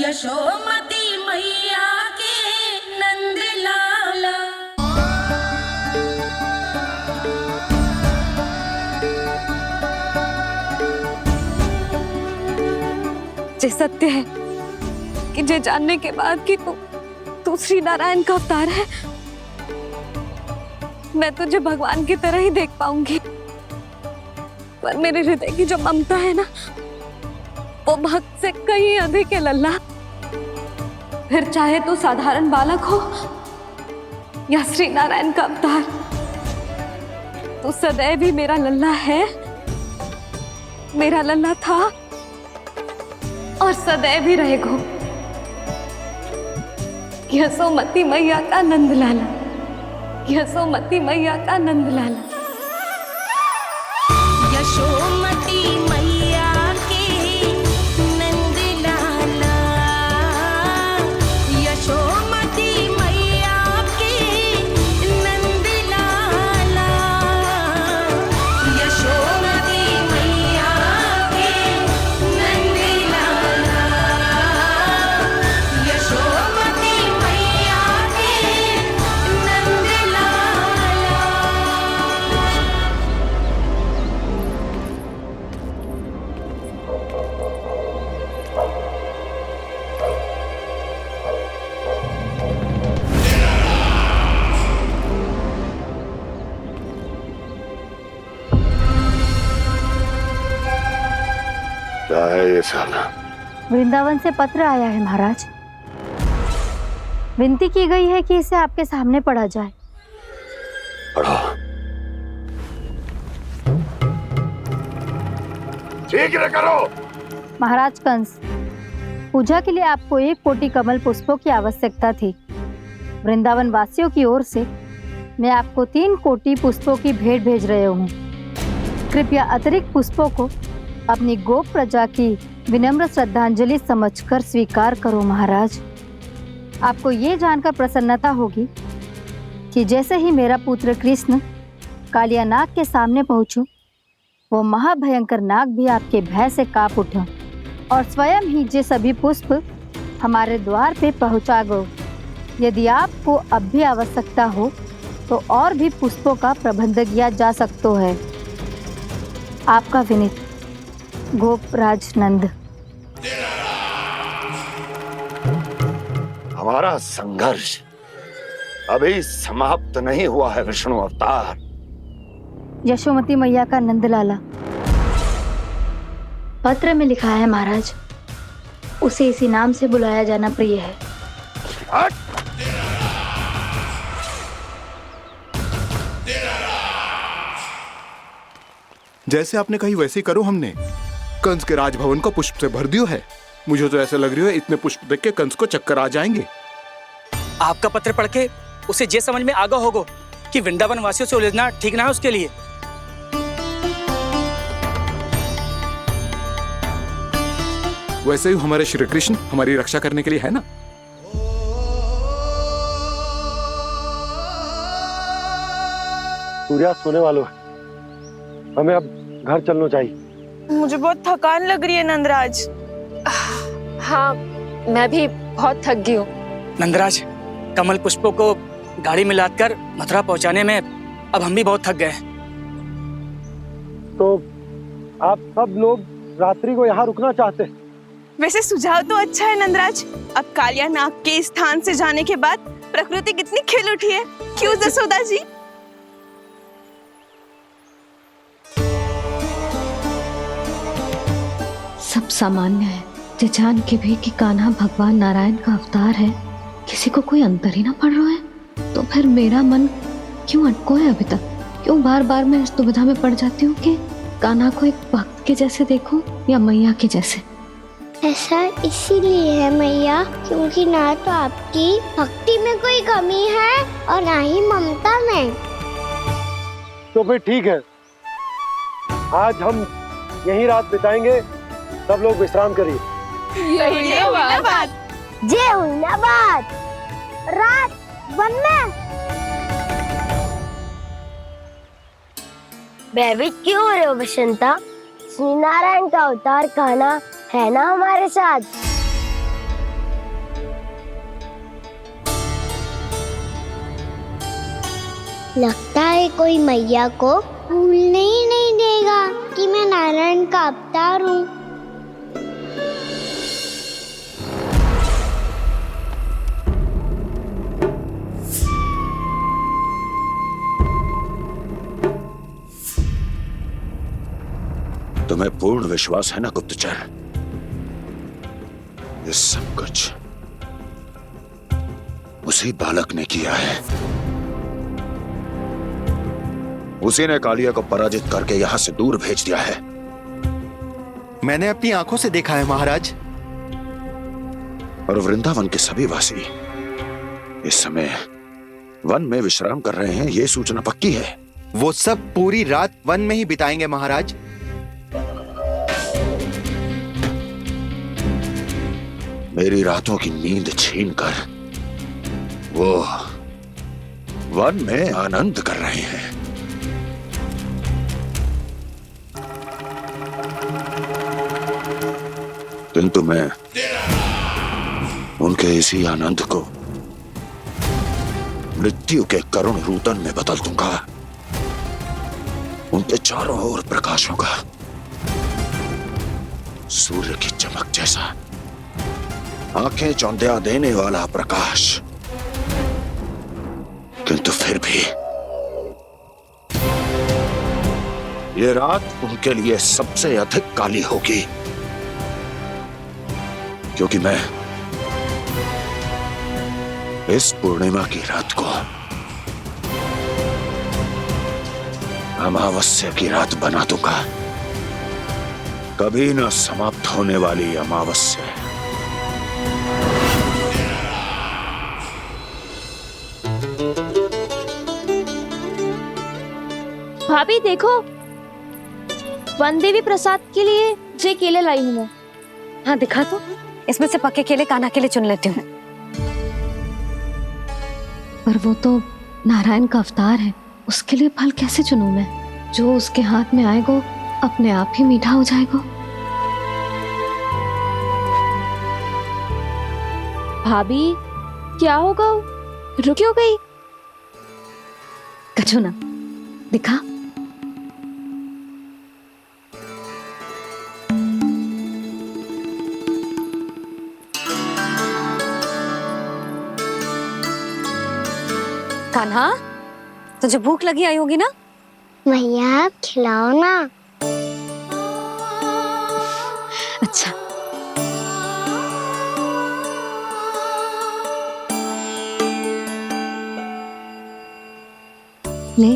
यशोमती मैया के नंद लाला। ये सत्य है कि ये जानने के बाद कि तू श्री नारायण का अवतार है, मैं तुझे भगवान की तरह ही देख पाऊंगी। पर मेरे हृदय की जो ममता है ना, वो भक्त से कहीं अधिक है लल्ला। फिर चाहे तू साधारण बालक हो या श्री नारायण का अवतार, तू सदैव ही मेरा लल्ला है, मेरा लल्ला था और सदैव ही रहेगा। यशोमती मैया का नंद लाला, यशोमती मैया का नंद लाला। यशोमती मैया के नंद लाला, यशोमती मैया के नंद लाला, यशोमती मैया के नंद लाला, यशोमती मैया के नंद लाला। क्या है ये साला? वृंदावन से पत्र आया है महाराज। विनती की गई है कि इसे आपके सामने पढ़ा जाए। पढ़ो। शीघ्र करो। महाराज कंस, पूजा के लिए आपको 1 कोटि कमल पुष्पों की आवश्यकता थी। वृंदावन वासियों की ओर से मैं आपको 3 कोटि पुष्पों की भेंट भेज रहे हूँ। कृपया अतिरिक्त पुष्पों को अपनी गोप प्रजा की विनम्र श्रद्धांजलि समझकर स्वीकार करो महाराज। आपको ये जानकर प्रसन्नता होगी कि जैसे ही मेरा पुत्र कृष्ण कालिया नाग के सामने पहुंचो, वो महाभयंकर नाग भी आपके भय से कांप उठा और स्वयं ही ये सभी पुष्प हमारे द्वार पे पहुंचा गो। यदि आपको अब भी आवश्यकता हो तो और भी पुष्पों का प्रबंध किया जा सकता है। आपका विनीत गोपराज नंद। हमारा संघर्ष अभी समाप्त नहीं हुआ है विष्णु अवतार। यशोमती मैया का नंदलाला। पत्र में लिखा है महाराज, उसे इसी नाम से बुलाया जाना प्रिय है। हट! जैसे आपने कही वैसे ही करो। हमने कंस के राजभवन को पुष्प से भर दियो है। मुझे तो ऐसा लग रही है इतने पुष्प देख के कंस को चक्कर आ जाएंगे। आपका पत्र पढ़ के उसे ये समझ में आगा होगा कि वृंदावन वासियों से उलझना ठीक ना है उसके लिए। वैसे ही हमारे श्री कृष्ण हमारी रक्षा करने के लिए है ना। सूर्यास्त होने वाला है, हमें अब घर चलना चाहिए। मुझे बहुत थकान लग रही है नंदराज। हाँ, मैं भी बहुत थक गई हूँ। नंदराज, कमल पुष्पों को गाड़ी में लादकर मथुरा पहुंचाने में अब हम भी बहुत थक गए। तो आप सब लोग रात्रि को यहाँ रुकना चाहते हैं? वैसे सुझाव तो अच्छा है नंदराज। अब कालिया नाग के स्थान से जाने के बाद प्रकृति कितनी खिल उठी है, क्यों जसोदा जी? सब सामान्य है, ये जान के भी कि कान्हा भगवान नारायण का अवतार है, किसी को कोई अंतर ही ना पड़ रहा है। तो फिर मेरा मन क्यों अटको है अभी तक? क्यों बार बार मैं इस दुविधा में पड़ जाती हूँ कि कान्हा को एक भक्त के जैसे देखूं या मैया के जैसे? ऐसा इसीलिए है मैया, क्योंकि ना तो आपकी भक्ति में कोई कमी है और ना ही ममता में। तो फिर ठीक है, आज हम यहीं रात बिताएंगे। सब लोग विश्राम करिए। जय हुलाबाद। जय हुलाबाद। रात वन में भयभीत क्यों हो रहे हो बसंता? श्री नारायण का अवतार कान्हा है ना हमारे साथ। लगता है कोई मैया को भूलने ही नहीं देगा कि मैं नारायण का अवतार हूँ। तुम्हें पूर्ण विश्वास है ना गुप्तचर? ये सब कुछ उसी बालक ने किया है। उसी ने कालिया को पराजित करके यहां से दूर भेज दिया है। मैंने अपनी आंखों से देखा है महाराज। और वृंदावन के सभी वासी इस समय वन में विश्राम कर रहे हैं, ये सूचना पक्की है। वो सब पूरी रात वन में ही बिताएंगे महाराज। मेरी रातों की नींद छीनकर वो वन में आनंद कर रहे हैं। किंतु मैं उनके इसी आनंद को मृत्यु के करुण रूतन में बदल दूंगा। उनके चारों ओर प्रकाश होगा, सूर्य की चमक जैसा, आंखें चौंधिया देने वाला प्रकाश। किंतु फिर भी ये रात उनके लिए सबसे अधिक काली होगी, क्योंकि मैं इस पूर्णिमा की रात को अमावस्या की रात बना दूंगा। कभी न समाप्त होने वाली अमावस्या। भाभी देखो, वन देवी प्रसाद के लिए जे केले लाई हूँ मैं। हाँ दिखा तो, इसमें से पके केले कान्हा के लिए चुन लेती हूँ। पर वो तो नारायण का अवतार है, उसके लिए फल कैसे चुनूं मैं? जो उसके हाथ में आएगा अपने आप ही मीठा हो जाएगा। भाभी क्या होगा? रुक क्यों गई? कछू ना, दिखा। कान्हा, तुझे भूख लगी आई होगी ना? मैया आप खिलाओ ना। अच्छा, ले।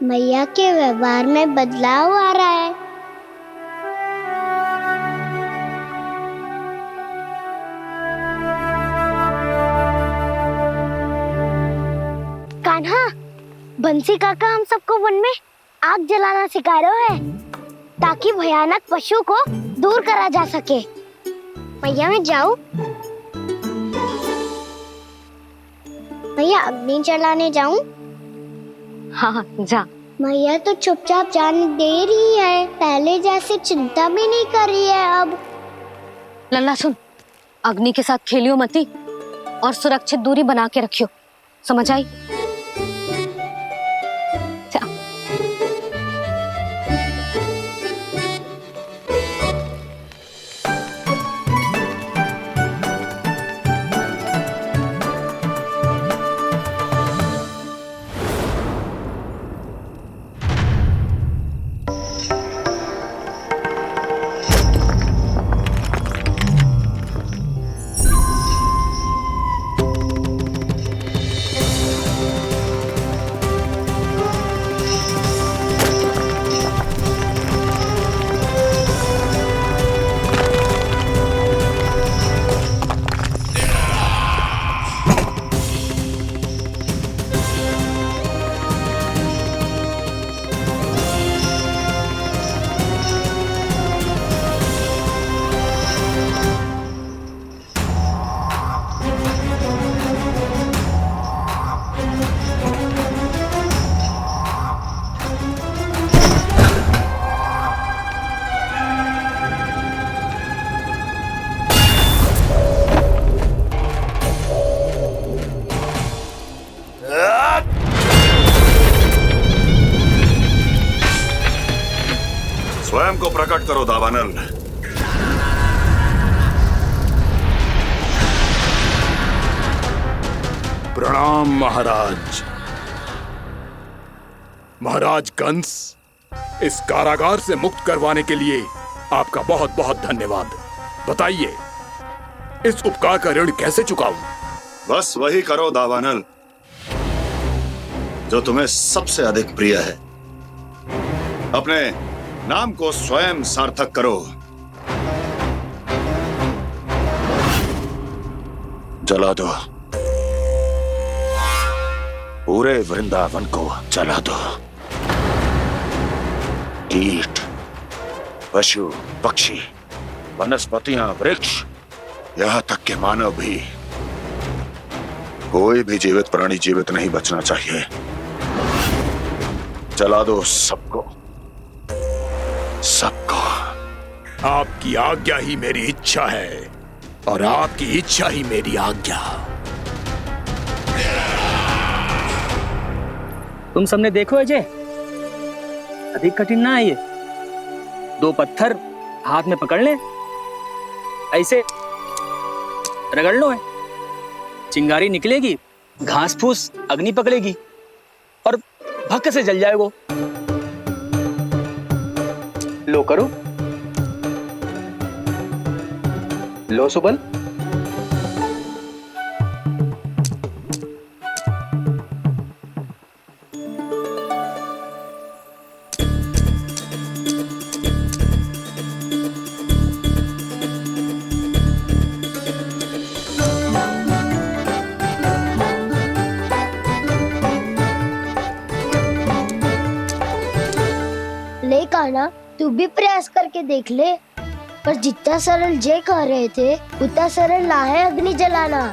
मैया के व्यवहार में बदलाव आ रहा है। कान्हा, बंसी काका हम सबको वन में आग जलाना सिखा रहे हैं ताकि भयानक पशु को दूर करा जा सके। मैया मैं जाऊं? मैया अग्नि जलाने जाऊं? हाँ जा। मैया तो चुपचाप जाने दे रही है, पहले जैसे चिंता भी नहीं कर रही है अब। लल्ला सुन, अग्नि के साथ खेलियो मती और सुरक्षित दूरी बना के रखियो, समझ आई? प्रकट करो दावानल। प्रणाम महाराज। महाराज कंस, इस कारागार से मुक्त करवाने के लिए आपका बहुत बहुत धन्यवाद। बताइए, इस उपकार का ऋण कैसे चुकाऊं? बस वही करो दावानल जो तुम्हें सबसे अधिक प्रिय है। अपने नाम को स्वयं सार्थक करो। जला दो, पूरे वृंदावन को जला दो। कीट, पशु, पक्षी, वनस्पतियां, वृक्ष, यहां तक के मानव भी, कोई भी जीवित प्राणी जीवित नहीं बचना चाहिए। जला दो सबको, सबको। आपकी आज्ञा ही मेरी इच्छा है और आपकी इच्छा ही मेरी आज्ञा। तुम सबने देखो अजय, अधिक कठिन ना है ये। 2 पत्थर हाथ में पकड़ ले, ऐसे रगड़ लो है, चिंगारी निकलेगी, घास फूस अग्नि पकड़ेगी और भक्क से जल जाएगा। लो करो, लो सुबल। ले कान्हा, तू भी प्रयास करके देख ले। पर जितना सरल जय कह रहे थे उतना सरल ना है अग्नि जलाना।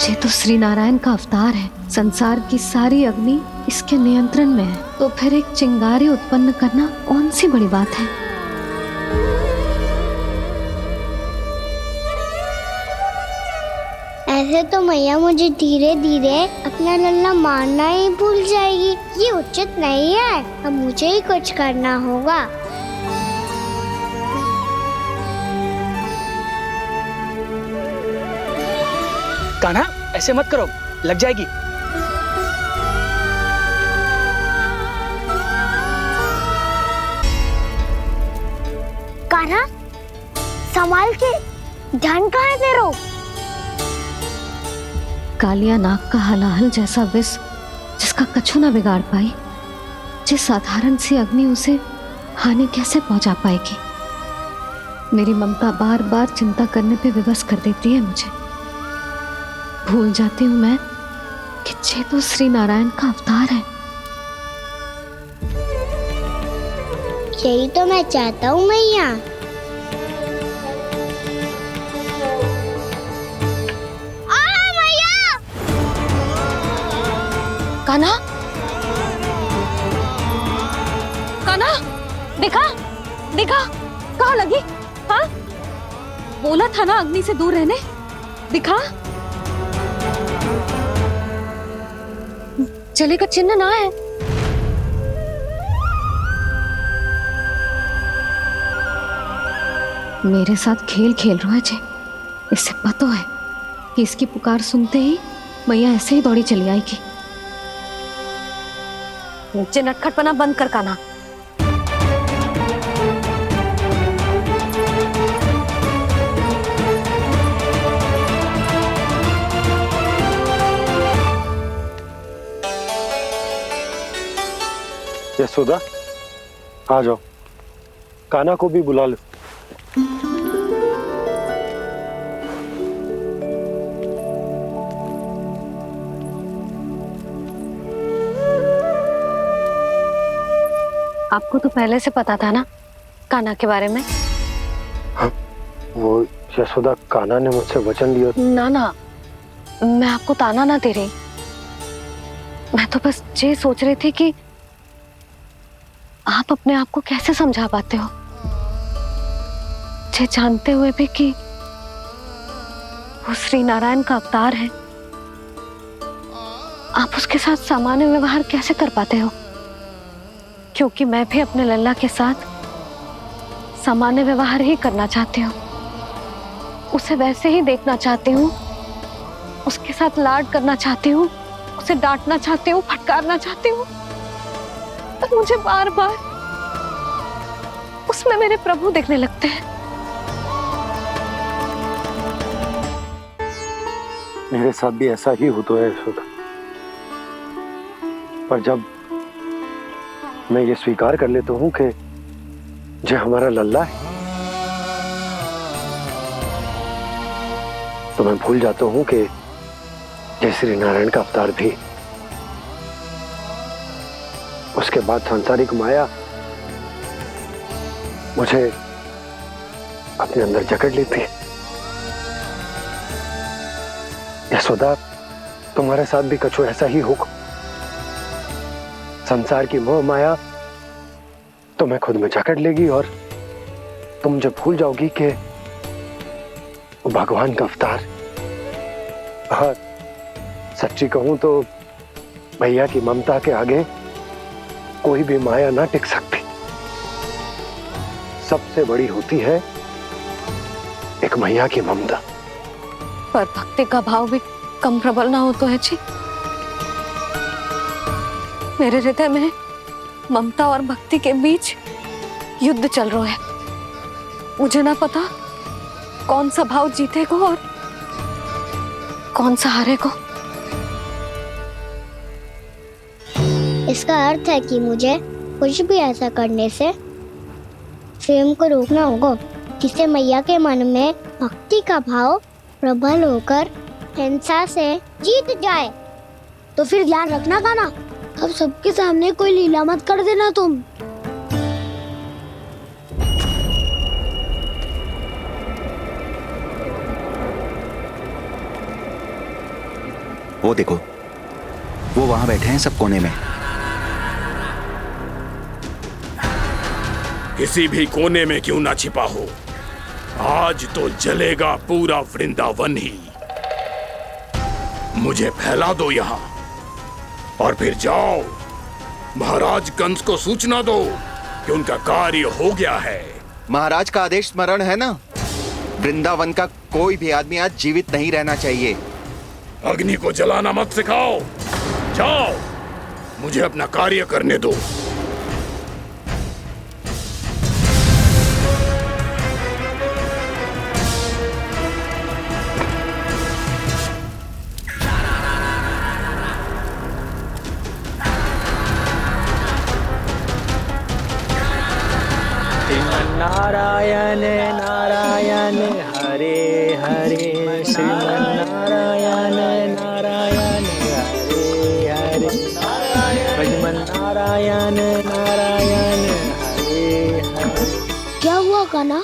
ये तो श्री नारायण का अवतार है। संसार की सारी अग्नि इसके नियंत्रण में है, तो फिर एक चिंगारी उत्पन्न करना कौन सी बड़ी बात है। ऐसे तो मैया मुझे धीरे धीरे अपना लल्ला मारना ही भूल जाएगी। ये उचित नहीं है, अब मुझे ही कुछ करना होगा। कान्हा, ऐसे मत करो, लग जाएगी। कान्हा, संभाल के, ध्यान कहाँ है तेरो? कालिया नाग का हलाहल जैसा विष जिसका कछु ना बिगाड़ पाई, जिस साधारण सी अग्नि उसे हानि कैसे पहुंचा पाएगी। मेरी ममता बार बार चिंता करने पे विवश कर देती है मुझे। भूल जाती हूँ मैं कि ये तो श्री नारायण का अवतार है। यही तो मैं चाहता हूँ मैया। कान्हा, कान्हा, देखा देखा, कहाँ लगी? हाँ, बोला था ना अग्नि से दूर रहने। दिखा, जले का चिन्ह ना है। मेरे साथ खेल खेल रहा है जे। इससे पता है कि इसकी पुकार सुनते ही मैया ऐसे ही दौड़ी चली आएगी। नीचे नटखटपना बंद कर कान्हा। यशोदा, आ जाओ, कान्हा को भी बुला लो। आपको तो पहले से पता था ना कान्हा के बारे में? वो यशोदा, कान्हा ने मुझसे वचन लिया। ना ना, मैं आपको ताना ना दे रही। मैं तो बस ये सोच रही थी कि आप अपने आप को कैसे समझा पाते हो, ये जानते हुए भी कि वो श्री नारायण का अवतार है। आप उसके साथ सामान्य व्यवहार कैसे कर पाते हो? क्योंकि मैं भी अपने लल्ला के साथ सामान्य व्यवहार ही करना चाहती हूँ, उसे वैसे ही देखना चाहती हूँ, उसके साथ लाड करना चाहती हूँ, उसे डांटना चाहती हूँ, फटकारना चाहती हूँ, पर मुझे बार बार उसमें मेरे प्रभु दिखने लगते हैं। मेरे साथ भी ऐसा ही होता है यशोदा, पर जब मैं ये स्वीकार कर लेता हूँ कि जो हमारा लल्ला है, तो मैं भूल जाता हूँ कि जय श्री नारायण का अवतार भी। उसके बाद सांसारिक माया मुझे अपने अंदर जकड़ लेती है। यशोदा, तुम्हारे साथ भी कछु ऐसा ही होगा। संसार की मोह माया तुम्हें खुद में जकड़ लेगी और तुम जब भूल जाओगी कि वो भगवान का अवतार। और सच्ची कहूं तो भैया की ममता के आगे कोई भी माया ना टिक सकती। सबसे बड़ी होती है एक मैया की ममता। पर भक्ति का भाव भी कम प्रबल ना हो तो है जी। मेरे हृदय में ममता और भक्ति के बीच युद्ध चल रहा है। मुझे ना पता कौन सा भाव जीतेगा और कौन सा हारेगा। इसका अर्थ है कि मुझे कुछ भी ऐसा करने से स्वयं को रोकना होगा, जिससे मैया के मन में भक्ति का भाव प्रबल होकर हिंसा से जीत जाए। तो फिर ध्यान रखना कान्हा, अब सबके सामने कोई लीला मत कर देना तुम। वो देखो, वो वहां बैठे हैं सब कोने में। किसी भी कोने में क्यों ना छिपा हो, आज तो जलेगा पूरा वृंदावन ही। मुझे फैला दो यहां और फिर जाओ महाराज कंस को सूचना दो कि उनका कार्य हो गया है। महाराज का आदेश स्मरण है ना, वृंदावन का कोई भी आदमी आज जीवित नहीं रहना चाहिए। अग्नि को जलाना मत सिखाओ, जाओ मुझे अपना कार्य करने दो। नारायण नारायण हरे हरे, श्रीमन्नारायण नारायण हरे हरे, श्रीमन्नारायण नारायण हरे हरे। क्या हुआ कान्हा?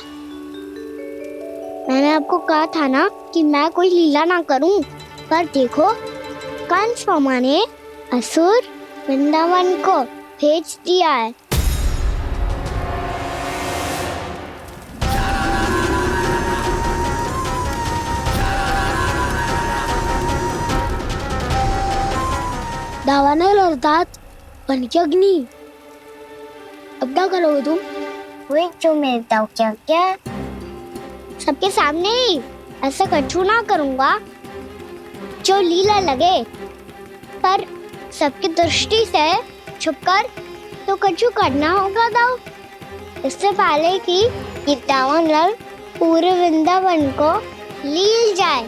मैंने आपको कहा था ना कि मैं कोई लीला ना करूं, पर देखो कंस मामा ने असुर वृंदावन को भेज दिया है। दावानल और दांत बन के अग्नि। अब क्या करोगे तुम? वही जो मेरे दाव क्या क्या सबके सामने ही ऐसा कछु ना करूंगा जो लीला लगे, पर सबकी दृष्टि से छुपकर तो कछु करना होगा दाव। इससे पहले कि ये दावानल पूरे वृंदावन को लील जाए।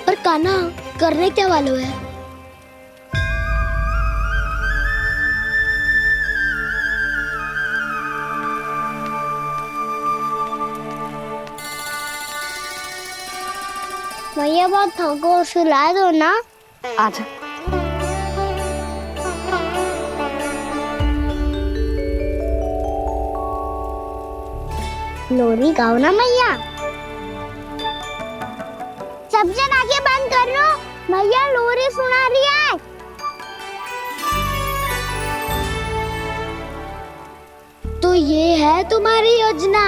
पर कान्हा करने क्या वाले है? भैया बहुत थको, सुला दो ना। आजा। लोरी गाओ ना मैया। सब जन आंखें बंद कर लो, मैया लोरी सुना रही है। तो ये है तुम्हारी योजना।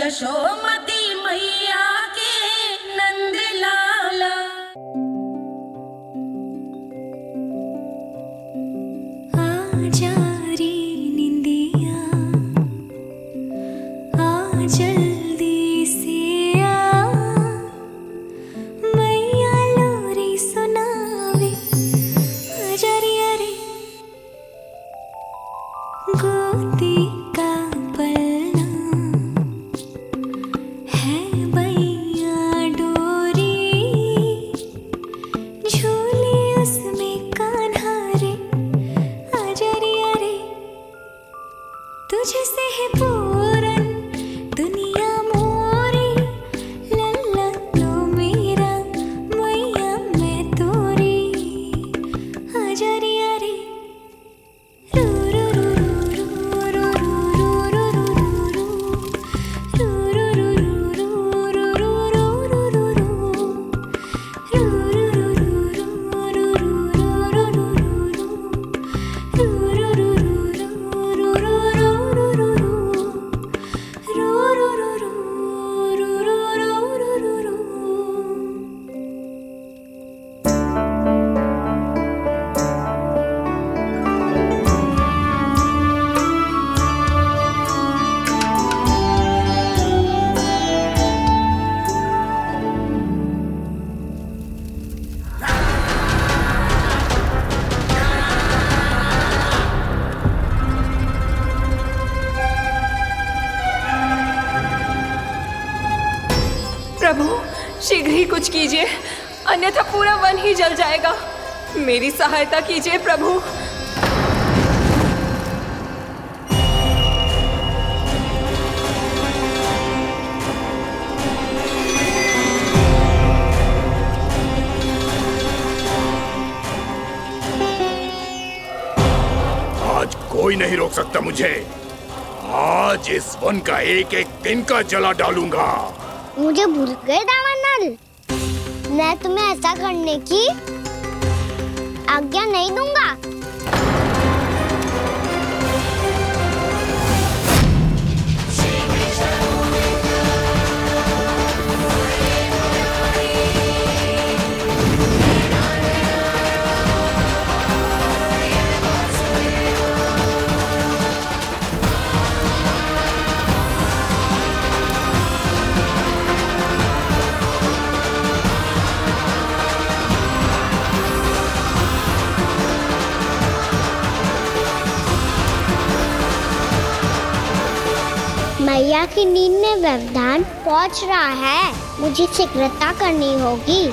यशोमती मैया के नंद लाला। आजा रे निंदिया, आ जल्दी से आ, मैया लोरी सुनावे। आजा रे अरे गोदी का पलना है बैया डोरी, झूले उसमें कान्हा रे। आजा रे अरे तुझसे है पूरन दुनिया मोरी, लल्ला तो मेरा मैया मैं तोरी। आजा रे अरे रू रू रू रू रू रू रू रू प्रभु शीघ्र ही कुछ कीजिए, अन्यथा पूरा वन ही जल जाएगा। मेरी सहायता कीजिए प्रभु। आज कोई नहीं रोक सकता मुझे। आज इस वन का एक एक दिन का जला डालूंगा। मुझे भूल गए दामनल, मैं तुम्हें ऐसा करने की आज्ञा नहीं दूंगा। मैया की नींद में व्यवधान पहुंच रहा है, मुझे शीघ्रता करनी होगी।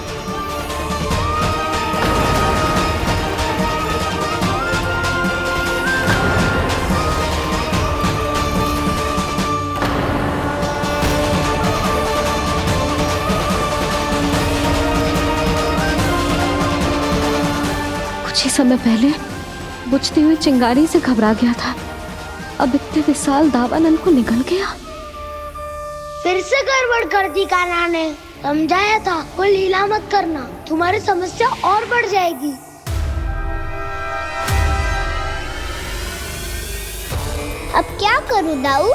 कुछ ही समय पहले बुझती हुई चिंगारी से घबरा गया था, अब इतने विशाल दावानल को निगल गया। फिर से गड़बड़ कर दी कान्हा ने। समझाया था कोई लीला मत करना, तुम्हारी समस्या और बढ़ जाएगी। अब क्या करूं दाऊ?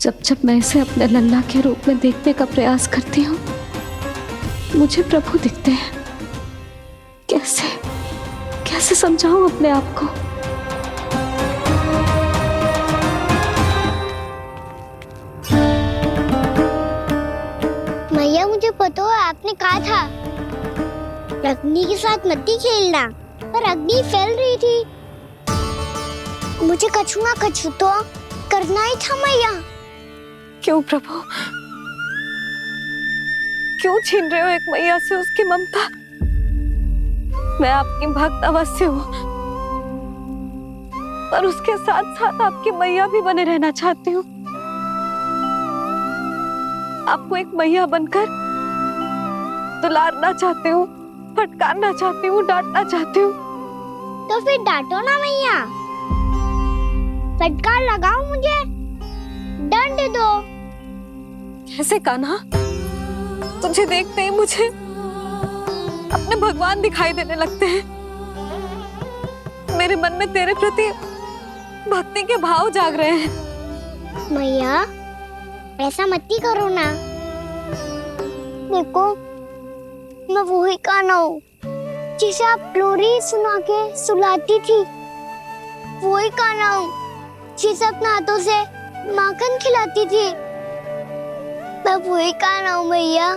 जब जब मैं इसे अपने लल्ला के रूप में देखने का प्रयास करती हूँ, मुझे प्रभु दिखते हैं। कैसे कैसे समझाऊं अपने आप को? मैया मुझे पता है आपने कहा था अग्नि के साथ मत ही खेलना, पर अग्नि फैल रही थी। मुझे कछु ना कछु तो करना ही था मैया। क्यों प्रभु, क्यों छीन रहे हो एक मैया से उसकी ममता? मैं आपकी भक्त अवश्य हूँ, पर उसके साथ साथ आपकी मैया भी बने रहना चाहती हूँ। आपको एक मैया बनकर दुलारना चाहती हूँ, फटकारना चाहती हूँ, डांटना चाहती हूँ। तो फिर डांटो ना मैया, फटकार लगाओ, मुझे दंड दो। कैसे कान्हा? तुझे देखते ही मुझे अपने भगवान दिखाई देने लगते हैं। मेरे मन में तेरे प्रति भक्ति के भाव जाग रहे हैं। मैया ऐसा मत ही करो ना। देखो मैं वही कान्हा हूँ जिसे आप लोरी सुना के सुलाती थी। वही कान्हा हूँ जिसे अपने हाथों से माखन खिलाती थी। मैं वही कान्हा हूँ मैया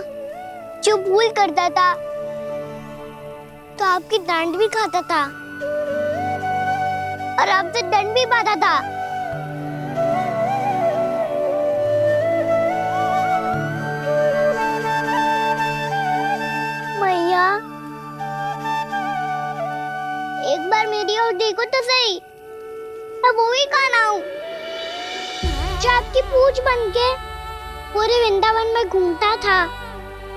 जो भूल करता था तो आपकी डांट भी खाता था और आपसे दंड भी पाता था। मैया एक बार मेरी ओर देखो तो सही। मैं वही कान्हा हूँ जो आपकी पूछ बन के पूरे वृंदावन में घूमता था।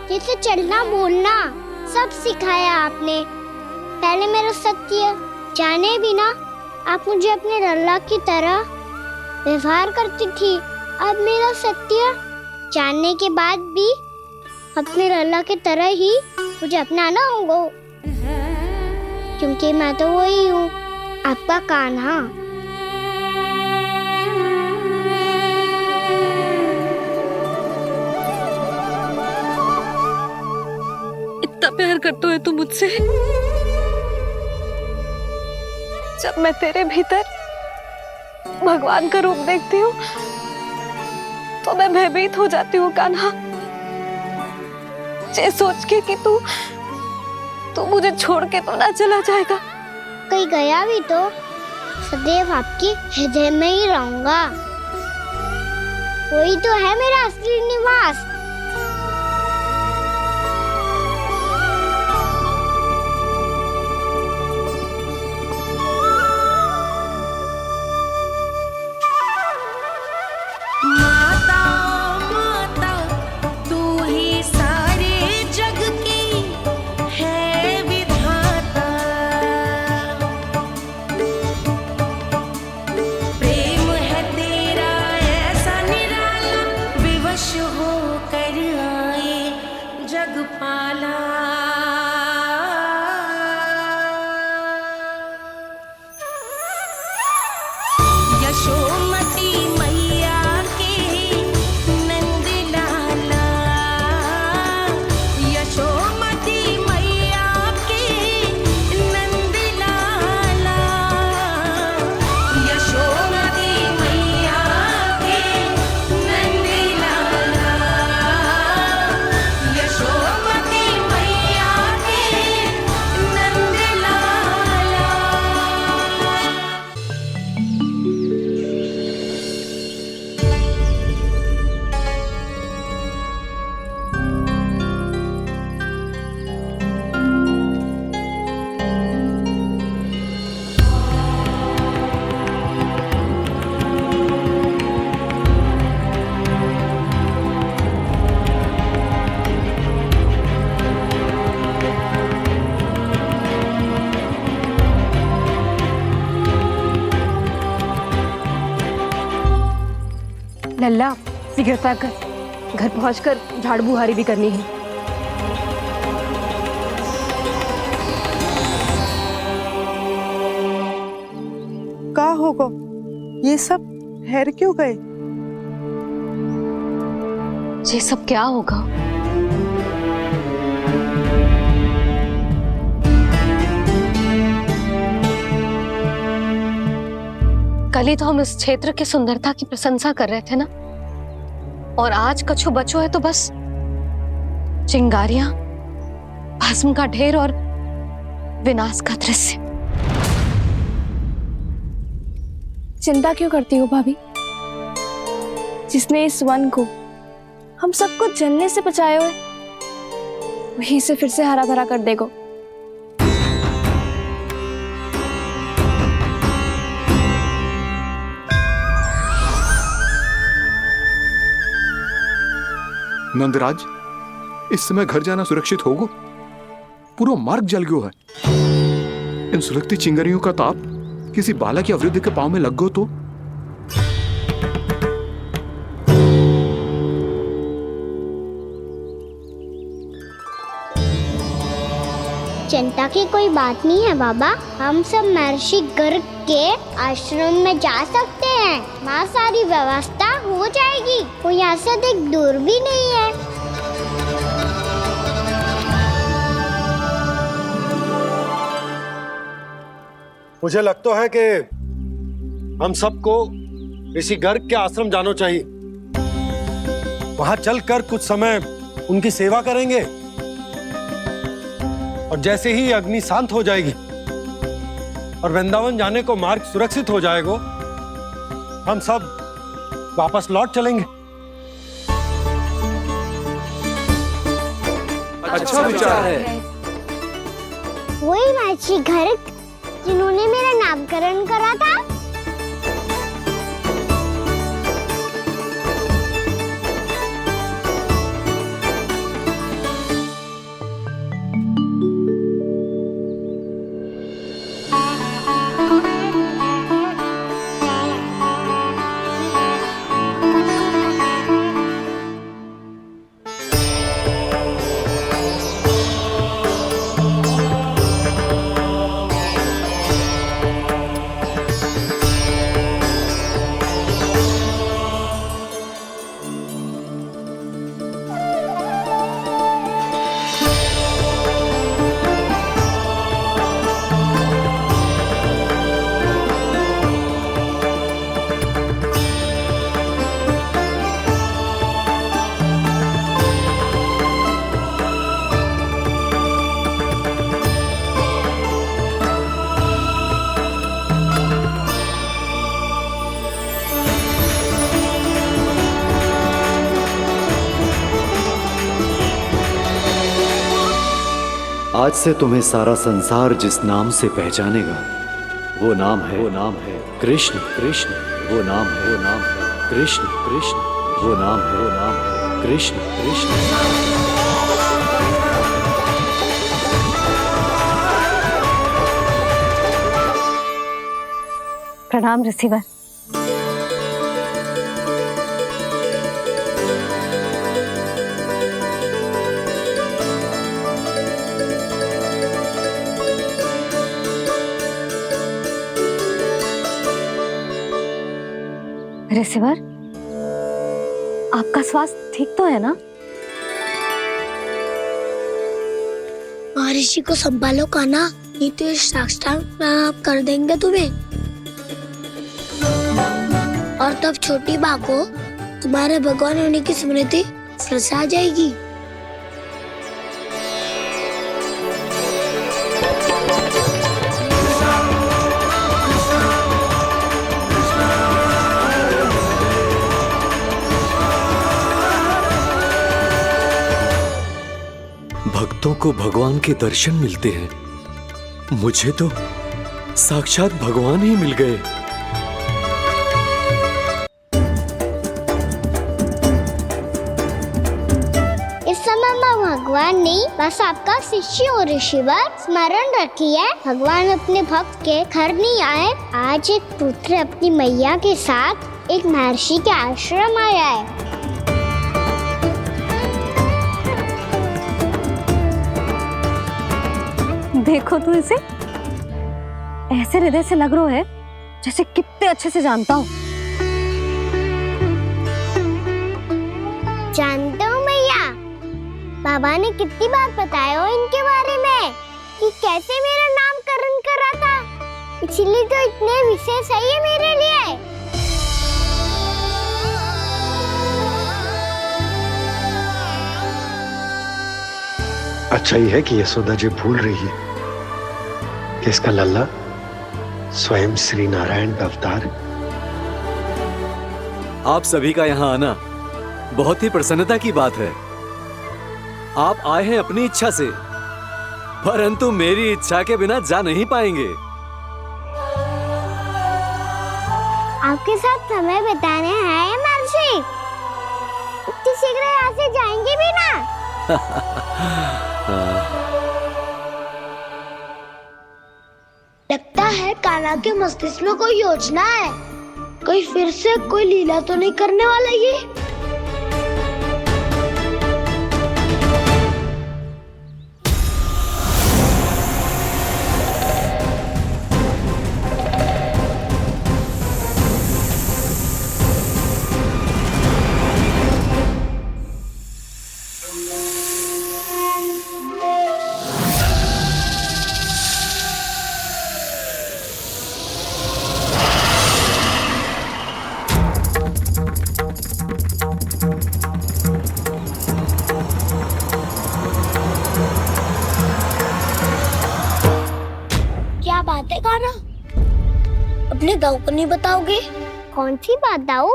जैसे चलना बोलना सब सिखाया आपने। पहले मेरा सत्य जाने बिना आप मुझे अपने लल्ला की तरह व्यवहार करती थी। अब मेरा सत्य जानने के बाद भी अपने लल्ला की तरह ही मुझे अपनाना होगा, क्योंकि मैं तो वही हूँ, आपका कान्हा। इतना प्यार करते हो तुम मुझसे? जब मैं तेरे भीतर भगवान का रूप देखती हूँ तो मैं भयभीत हो जाती हूँ कान्हा। ये सोच के कि तू मुझे छोड़ के तो ना चला जाएगा। कहीं गया भी तो सदैव आपके हृदय में ही रहूंगा। वही तो है मेरा असली निवास। लल्ला शीघ्रता कर, घर पहुंचकर झाड़ बुहारी भी करनी है। का होगा? ये सब ठहर क्यों गए? ये सब क्या होगा? कल ही तो हम इस क्षेत्र की सुंदरता की प्रशंसा कर रहे थे ना, और आज कछु बचो है तो बस चिंगारियां, भस्म का ढेर और विनाश का दृश्य। चिंता क्यों करती हो भाभी? जिसने इस वन को हम सबको जलने से बचाए हुए वहीं से फिर से हरा भरा कर देगो। नंदराज, इस समय घर जाना सुरक्षित होगो? पूरा मार्ग जल गयो है। इन सुलगती चिंगारियों का ताप किसी बालक या वृद्ध के पांव में लग गयो तो? चिंता की कोई बात नहीं है बाबा, हम सब महर्षि गर्ग के आश्रम में जा सकते हैं। वहाँ सारी व्यवस्था हो जाएगी, कोई यहाँ से देख दूर भी नहीं है। मुझे लगता है कि हम सबको ऋषि गर्ग के आश्रम जाना चाहिए। वहां चलकर कुछ समय उनकी सेवा करेंगे और जैसे ही अग्नि शांत हो जाएगी और वृंदावन जाने को मार्ग सुरक्षित हो जाएगा, हम सब वापस लौट चलेंगे। अच्छा विचार है। वही महर्षि गर्ग जिन्होंने मेरा नामकरण करा था। आज से तुम्हें सारा संसार जिस नाम से पहचानेगा वो नाम है कृष्ण। कृष्ण वो नाम है कृष्ण। कृष्ण वो नाम है कृष्ण। कृष्ण। प्रणाम ऋषिवर। ऋषिवर, आपका स्वास्थ्य ठीक तो है ना? महर्षि को संभालो कान्हा, नहीं तो ये साष्टांग प्रणाम कर देंगे तुम्हें। और तब छोटी बा को तुम्हारे भगवान होने की स्मृति फिर से आ जाएगी। भक्तों को भगवान के दर्शन मिलते हैं, मुझे तो साक्षात भगवान ही मिल गए। इस समय मैं भगवान नहीं, बस आपका शिष्य हूँ ऋषिवर। स्मरण रखिए, भगवान अपने भक्त के घर नहीं आए। आज एक पुत्र अपनी मैया के साथ एक महर्षि के आश्रम आया है। देखो तू इसे, ऐसे हृदय से लग रहा है जैसे कितने अच्छे से जानता हूँ। जानते हो मैया, बाबा ने कितनी बार बताया हो इनके बारे में कि कैसे मेरा नामकरण करा था, इसीलिए तो इतने विशेष है ये मेरे लिए। अच्छा ही है कि यशोदा जी भूल रही है कि इसका लल्ला स्वयं श्री नारायण का अवतार है। आप सभी का यहाँ आना बहुत ही प्रसन्नता की बात है। आप आए हैं अपनी इच्छा से, परंतु मेरी इच्छा के बिना जा नहीं पाएंगे। आपके साथ समय बिताने हैं महर्षि। इतनी शीघ्र यहाँ से जाएंगे भी ना? लगता है कान्हा के मस्तिष्क में कोई योजना है। कोई फिर से कोई लीला तो नहीं करने वाला ये? क्या बात है कान्हा? अपने दाऊ को नहीं बताओगे? कौन सी बात दाऊ?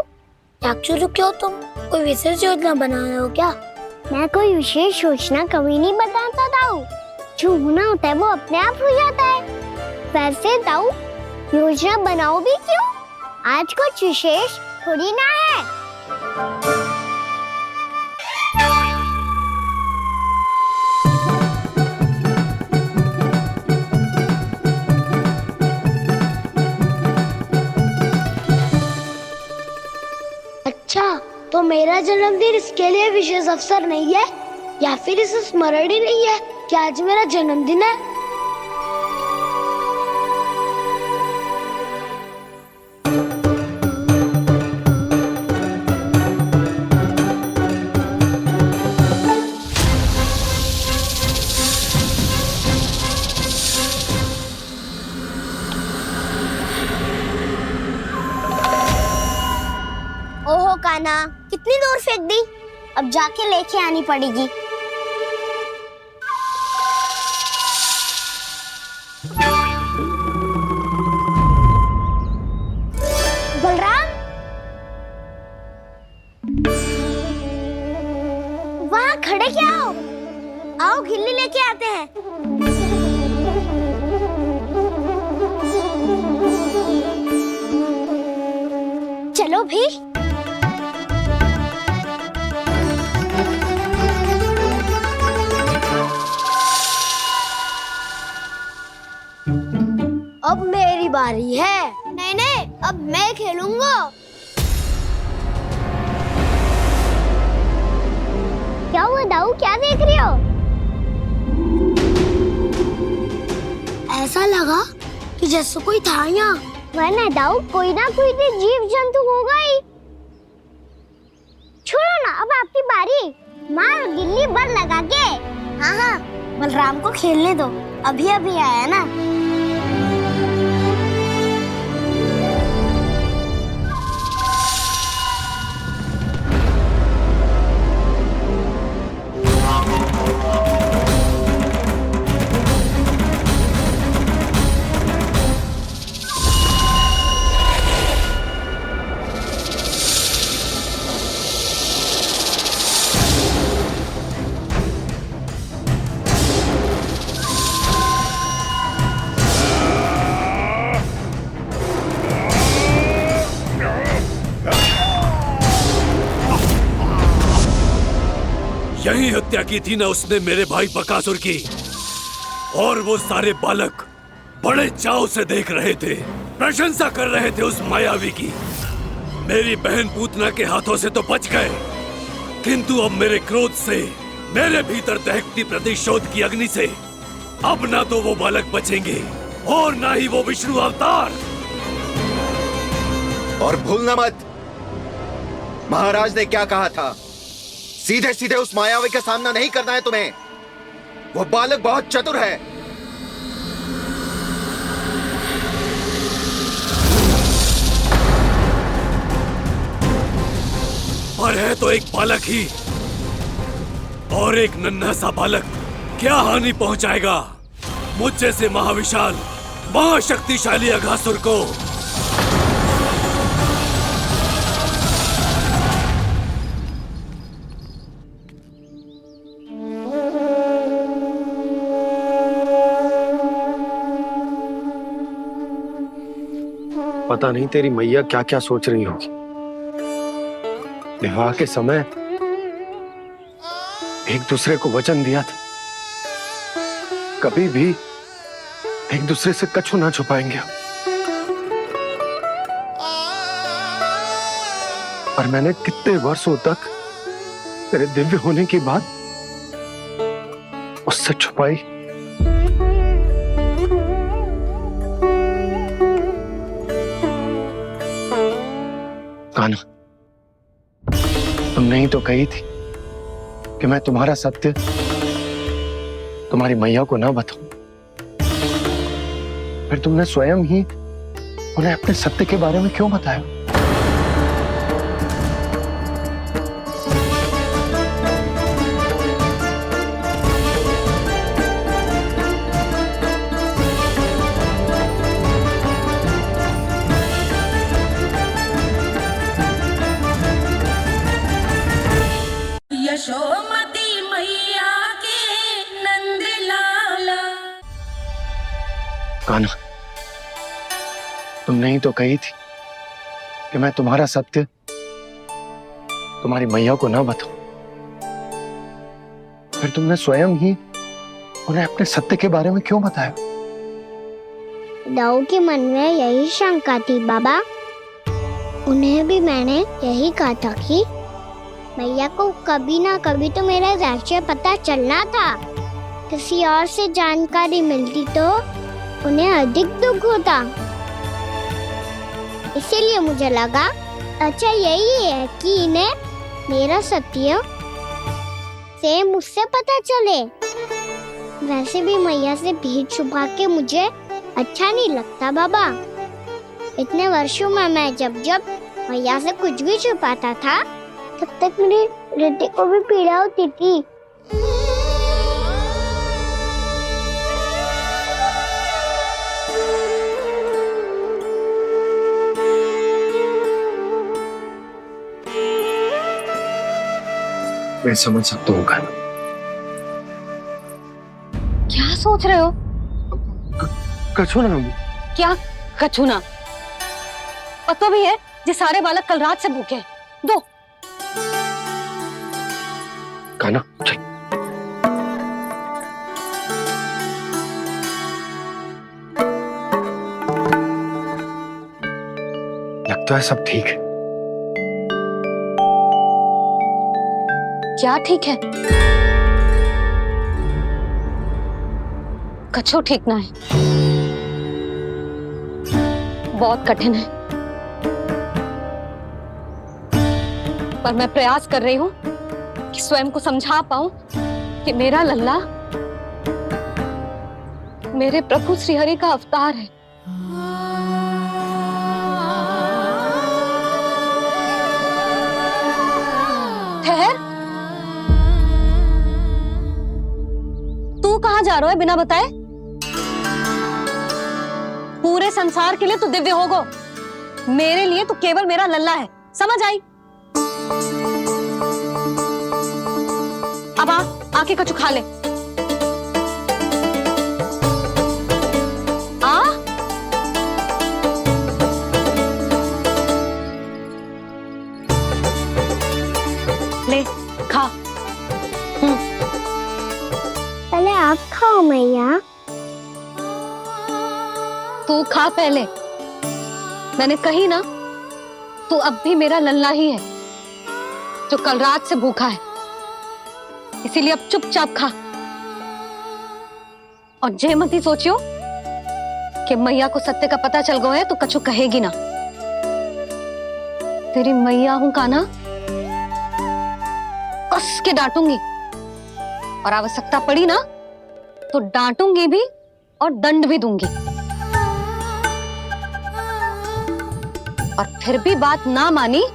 चाकचूरू क्यों तुम? कोई विशेष योजना बना रहे हो क्या? मैं कोई विशेष योजना कभी नहीं बताता दाऊ। जो होना होता है वो अपने आप हो जाता है। वैसे दाऊ योजना बनाओ भी क्यों? आज कुछ विशेष थोड़ी ना है। अच्छा, तो मेरा जन्मदिन इसके लिए विशेष अवसर नहीं है, या फिर इसे स्मरण ही नहीं है कि आज मेरा जन्मदिन है? ओहो कान्हा, कितनी दूर फेंक दी? अब जाके लेके आनी पड़ेगी। बलराम, वहाँ खड़े क्या हो? आओ खिल्ली लेके आते हैं। चलो भी। अब मेरी बारी है। नहीं नहीं, अब मैं खेलूंगा। क्या हुआ दाऊ, क्या देख रही हो? ऐसा लगा कि जैसे कोई था यहाँ। वरना दाऊ कोई ना कोई तो जीव जंतु होगा ही। छोड़ो ना, अब आपकी बारी। मार गिल्ली बर लगा के। हाँ हाँ, बलराम को खेलने दो, अभी अभी आया ना। यही हत्या की थी ना उसने मेरे भाई बकासुर की, और वो सारे बालक बड़े चाव से देख रहे थे, प्रशंसा कर रहे थे उस मायावी की। मेरी बहन पूतना के हाथों से तो बच गए, किंतु अब मेरे क्रोध से, मेरे भीतर दहकती प्रतिशोध की अग्नि से अब ना तो वो बालक बचेंगे और ना ही वो विष्णु अवतार। और भूलना मत, महाराज ने क्या कहा था, सीधे सीधे उस मायावी का सामना नहीं करना है तुम्हें। वो बालक बहुत चतुर है। पर है तो एक बालक ही, और एक नन्हा सा बालक क्या हानि पहुंचाएगा मुझ जैसे महाविशाल महाशक्तिशाली अघासुर को। पता नहीं तेरी मैया क्या क्या सोच रही होगी। विवाह के समय एक दूसरे को वचन दिया था, कभी भी एक दूसरे से कछु ना छुपाएंगे। और मैंने कितने वर्षों तक तेरे दिव्य होने की बात उससे छुपाई। कान्हा, तुमने ही तो कही थी कि मैं तुम्हारा सत्य तुम्हारी मैया को ना बताऊं। फिर तुमने स्वयं ही उन्हें अपने सत्य के बारे में क्यों बताया? यशोमती मैया के नंद लाला। कान्हा, तुमने ही तो कही थी कि मैं तुम्हारा सत्य तुम्हारी मैया को ना बताऊं। फिर तुमने स्वयं ही उन्हें अपने सत्य के बारे में क्यों बताया? दाऊ के मन में यही शंका थी बाबा। उन्हें भी मैंने यही कहा था कि मैया को कभी ना कभी तो मेरा रहस्य पता चलना था। किसी और से जानकारी मिलती तो उन्हें अधिक दुख होता। इसीलिए मुझे लगा अच्छा यही है कि इन्हें मेरा सत्य से मुझसे पता चले। वैसे भी मैया से भेद छुपा के मुझे अच्छा नहीं लगता बाबा। इतने वर्षों में मैं जब जब मैया से कुछ भी छुपाता था तब तक मेरी हृदय को भी पीड़ा होती थी। मैं समझ सकता हूँ कान्हा। क्या सोच रहे हो? कछु ना। क्या कछु ना? पता भी है ये सारे बालक कल रात से भूखे हैं। दो। कान्हा चल। लगता है सब ठीक है। क्या ठीक है? कछु ठीक ना है। बहुत कठिन है, पर मैं प्रयास कर रही हूं कि स्वयं को समझा पाऊं कि मेरा लल्ला मेरे प्रभु श्रीहरि का अवतार है। ठहर, तू कहां जा रहा है बिना बताए? पूरे संसार के लिए तू दिव्य होगो, मेरे लिए तू केवल मेरा लल्ला है। समझ आई? अब आके कछु खा ले। आ ले खा। पहले आप खाओ मैया। तू खा पहले। मैंने कही ना, तू अब भी मेरा लल्ला ही है जो कल रात से भूखा है। इसीलिए अब चुपचाप खा। और जे मत ही सोचियो कि मैया को सत्य का पता चल गया है तो कछु कहेगी ना। तेरी मैया हूं कान्हा, कस के डांटूंगी और आवश्यकता पड़ी ना तो डांटूंगी भी और दंड भी दूंगी। और फिर भी बात ना मानी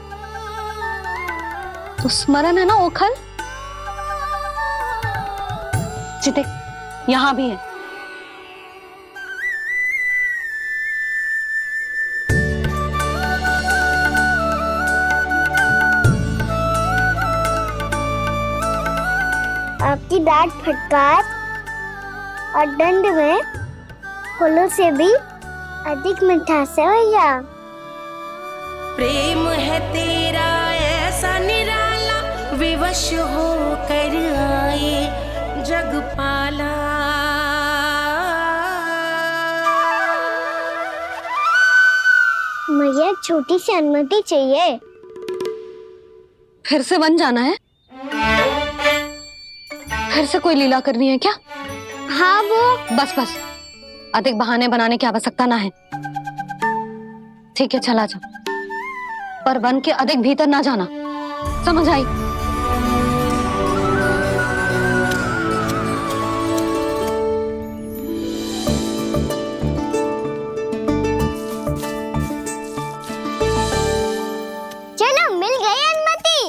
तो स्मरण है ना ओखल? देख यहां भी है। आपकी डांट फटकार और दंड में फूलों से भी अधिक मिठास है भैया। प्रेम है तेरा ऐसा निराला, विवश हो कर आए जगपाला। मुझे एक छोटी सी अनुमति चाहिए। फिर से वन जाना है? फिर से कोई लीला करनी है क्या? हाँ वो। बस बस, अधिक बहाने बनाने की आवश्यकता ना है। ठीक है, चला जा, पर वन के अधिक भीतर ना जाना, समझ आई? चलो, मिल गई अनुमति।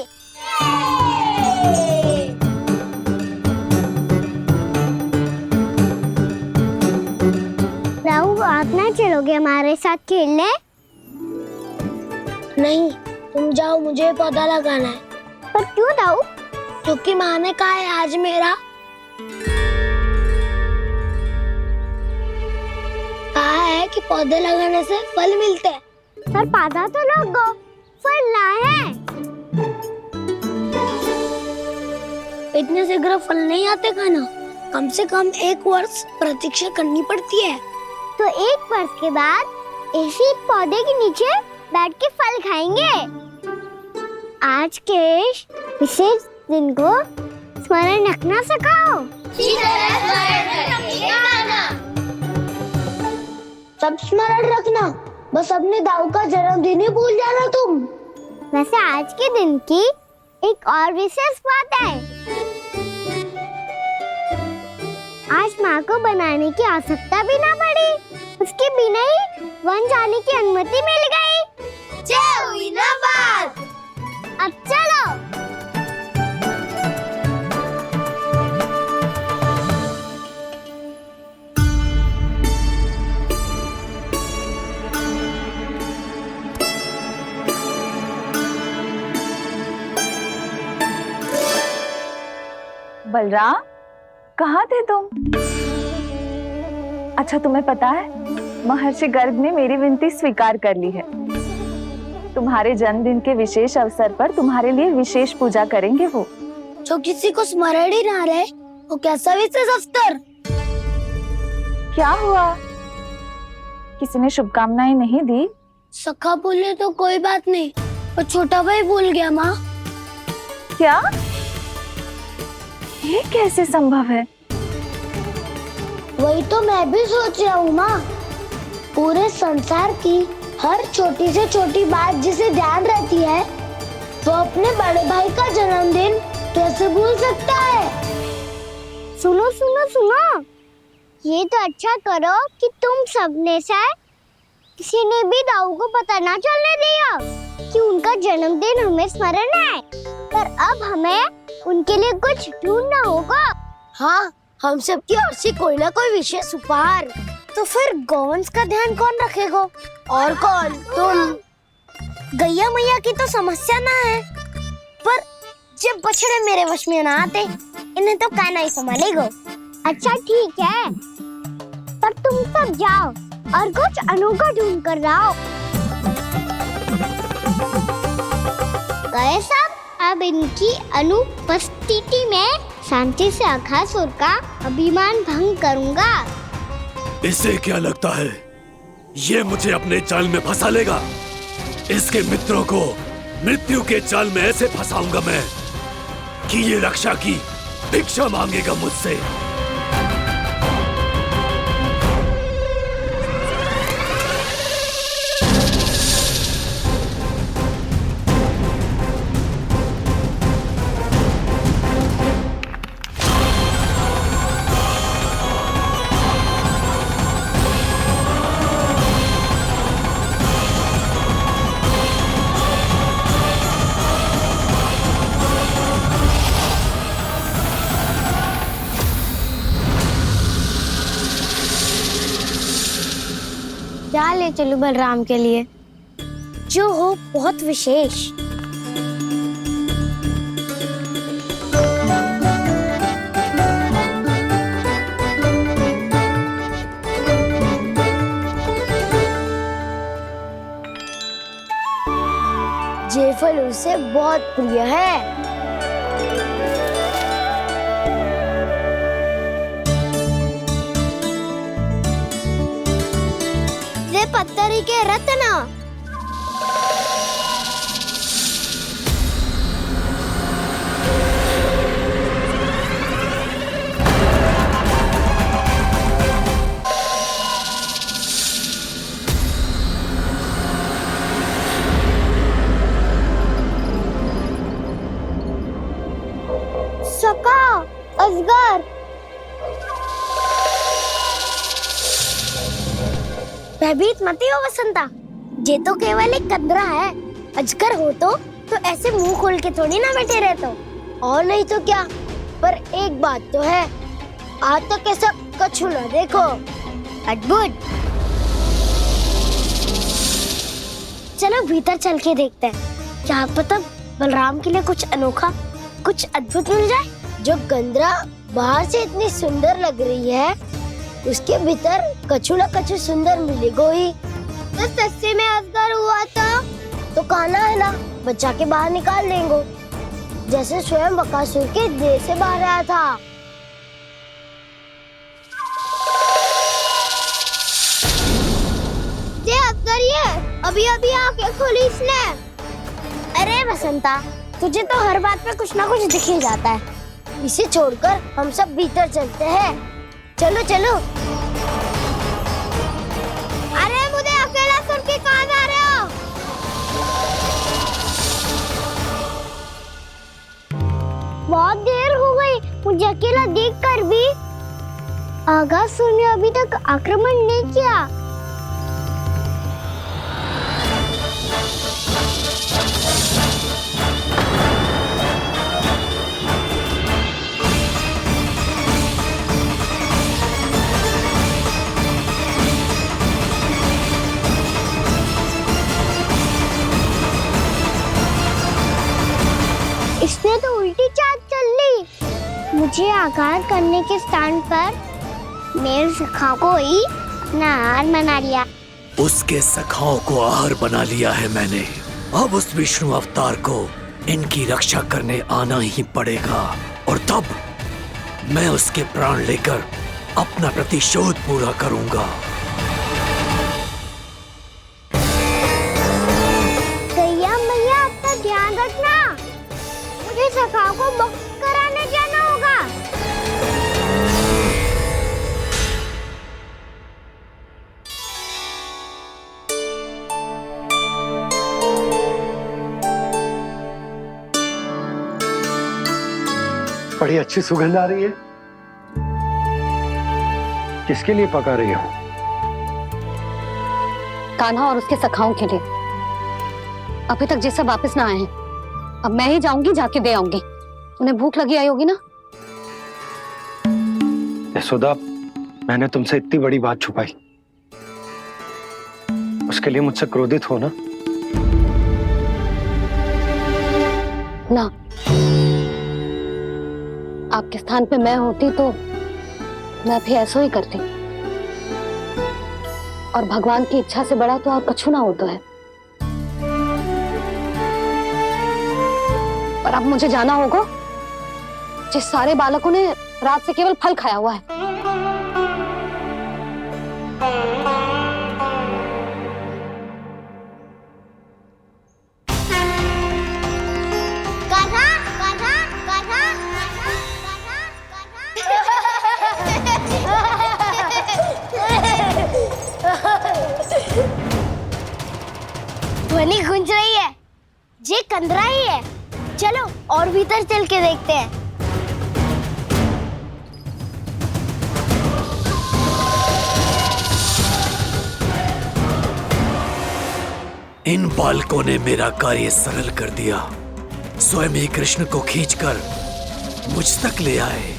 राहु, आप ना चलोगे हमारे साथ खेलने? नहीं, तुम जाओ, मुझे पौधा लगाना है। पर क्यों राहु? क्योंकि माँ ने कहा है आज मेरा कहा है कि पौधे लगाने से फल मिलते हैं। पर पौधा तो लगो, फल ना है। इतने शीघ्र फल नहीं आते खाना, कम से कम 1 वर्ष प्रतीक्षा करनी पड़ती है। तो 1 वर्ष के बाद इसी पौधे के नीचे बैठ के फल खाएंगे। आज के इस विशेष दिन को स्मरण रखना सिखाओ। सब स्मरण रखना, बस अपने दाऊ का जन्मदिन ही भूल जाना तुम। वैसे आज के दिन की एक और विशेष बात है। आज माँ को बनाने की आवश्यकता भी ना पड़ी, उसके बिना ही वन जाने की अनुमति मिल गई। जय हुई ना बात। अब चलो। बलराम, कहाँ थे तुम? अच्छा, तुम्हें पता है महर्षि गर्ग ने मेरी विनती स्वीकार कर ली है। तुम्हारे जन्मदिन के विशेष अवसर पर तुम्हारे लिए विशेष पूजा करेंगे वो। जो किसी को स्मरण ही ना रहे, वो कैसा विशेष अवसर? क्या हुआ? किसी ने शुभकामनाएं नहीं दी? सखा भूले तो कोई बात नहीं, पर छोटा भाई भूल गया माँ। क्या? ये कैसे संभव है? वही तो मैं भी सोच रहा हूँ माँ। पूरे संसार की हर छोटी से छोटी बात जिसे ध्यान रहती है, वो अपने बड़े भाई का जन्मदिन कैसे भूल सकता है? सुनो सुनो सुनो, ये तो अच्छा करो कि तुम सबने से किसी ने भी दाऊ को पता ना चलने दिया कि उनका जन्मदिन हमें स्मरण है। पर अब हमें उनके लिए कुछ ढूंढना होगा। हाँ, हम सबकी ओर से कोई ना कोई विशेष उपहार। तो फिर गौंस का ध्यान कौन रखेगा? और कौन? तुम। गैया मैया की तो समस्या ना है, पर जब बछड़े मेरे वश में ना आते, इन्हें तो कान्हा ही संभालेगा। अच्छा ठीक है, पर तुम सब जाओ और कुछ अनोखा ढूंढ कर लाओ। गए सब? अब इनकी अनुपस्थिति में शांति से अघासुर का अभिमान भंग करूंगा। इसे क्या लगता है ये मुझे अपने जाल में फंसा लेगा? इसके मित्रों को मृत्यु के जाल में ऐसे फंसाऊंगा मैं कि ये रक्षा की भिक्षा मांगेगा मुझसे। क्या ले चलूं बलराम के लिए जो हो बहुत विशेष? ये फल उसे बहुत प्रिय है। ये पत्थरी के रत्न। सका, अजगर। भयभीत मत हो वसंता, ये तो केवल एक कंदरा है। अजगर हो तो ऐसे मुंह खोल के थोड़ी ना बैठे रहते हो। और नहीं तो क्या। पर एक बात तो है, आज तक ऐसा कछु ना देखो। अद्भुत। चलो भीतर चल के देखते हैं, क्या पता बलराम के लिए कुछ अनोखा, कुछ अद्भुत मिल जाए। जो गंदरा बाहर से इतनी सुंदर लग रही है, उसके भीतर कछु न कछु सुंदर मिलेगा ही। तो सस्ते में अजगर हुआ था तो कान्हा है ना, बच्चा के बाहर निकाल देंगे, जैसे स्वयं बकासुर के देह से बाहर आया था। ये अजगर ही है, अभी अभी आंखें खोली इसने। अरे वसंता, तुझे तो हर बात पे कुछ ना कुछ दिख ही जाता है। इसे छोड़कर हम सब भीतर चलते हैं। चलो चलो। अरे मुझे अकेला सुन के कहाँ जा रहे हो? बहुत देर हो गई मुझे अकेला देखकर भी। आगासुर ने अभी तक आक्रमण नहीं किया। इसने तो उल्टी चाल चल ली। मुझे आघात करने के स्थान पर मेरे सखा को ही अपना आहार बना लिया। उसके सखाओं को आहार बना लिया है मैंने। अब उस विष्णु अवतार को इनकी रक्षा करने आना ही पड़ेगा, और तब मैं उसके प्राण लेकर अपना प्रतिशोध पूरा करूंगा। गैया मैया, अपना ध्यान रखना। मुझे सखा को मुक्त कराने जाना होगा। बड़ी अच्छी सुगंध आ रही है। किसके लिए पका रही हो? कान्हा और उसके सखाओं के लिए। अभी तक जैसे वापस ना आए हैं, अब मैं ही जाऊंगी, जाके दे आऊंगी। उन्हें भूख लगी आई होगी ना। यशोदा, मैंने तुमसे इतनी बड़ी बात छुपाई, उसके लिए मुझसे क्रोधित हो ना? ना, आपके स्थान पे मैं होती तो मैं भी ऐसा ही करती। और भगवान की इच्छा से बड़ा तो और कछु ना होता है। पर अब मुझे जाना होगा। जिस सारे बालकों ने रात से केवल फल खाया हुआ है। कान्हा, कान्हा, कान्हा, ध्वनि गूंज रही है। ये कंदरा ही है। चलो और भीतर चल के देखते हैं। इन बालकों ने मेरा कार्य सरल कर दिया। स्वयं ही कृष्ण को खींचकर मुझ तक ले आए।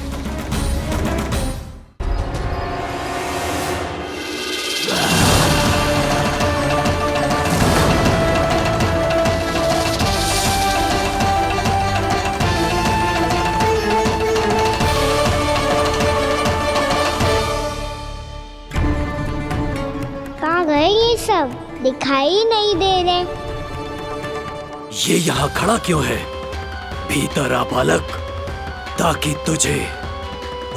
कहाँ गए ये सब? दिखाई नहीं दे रहे। ये यहाँ खड़ा क्यों है? भीतर आ बालक, ताकि तुझे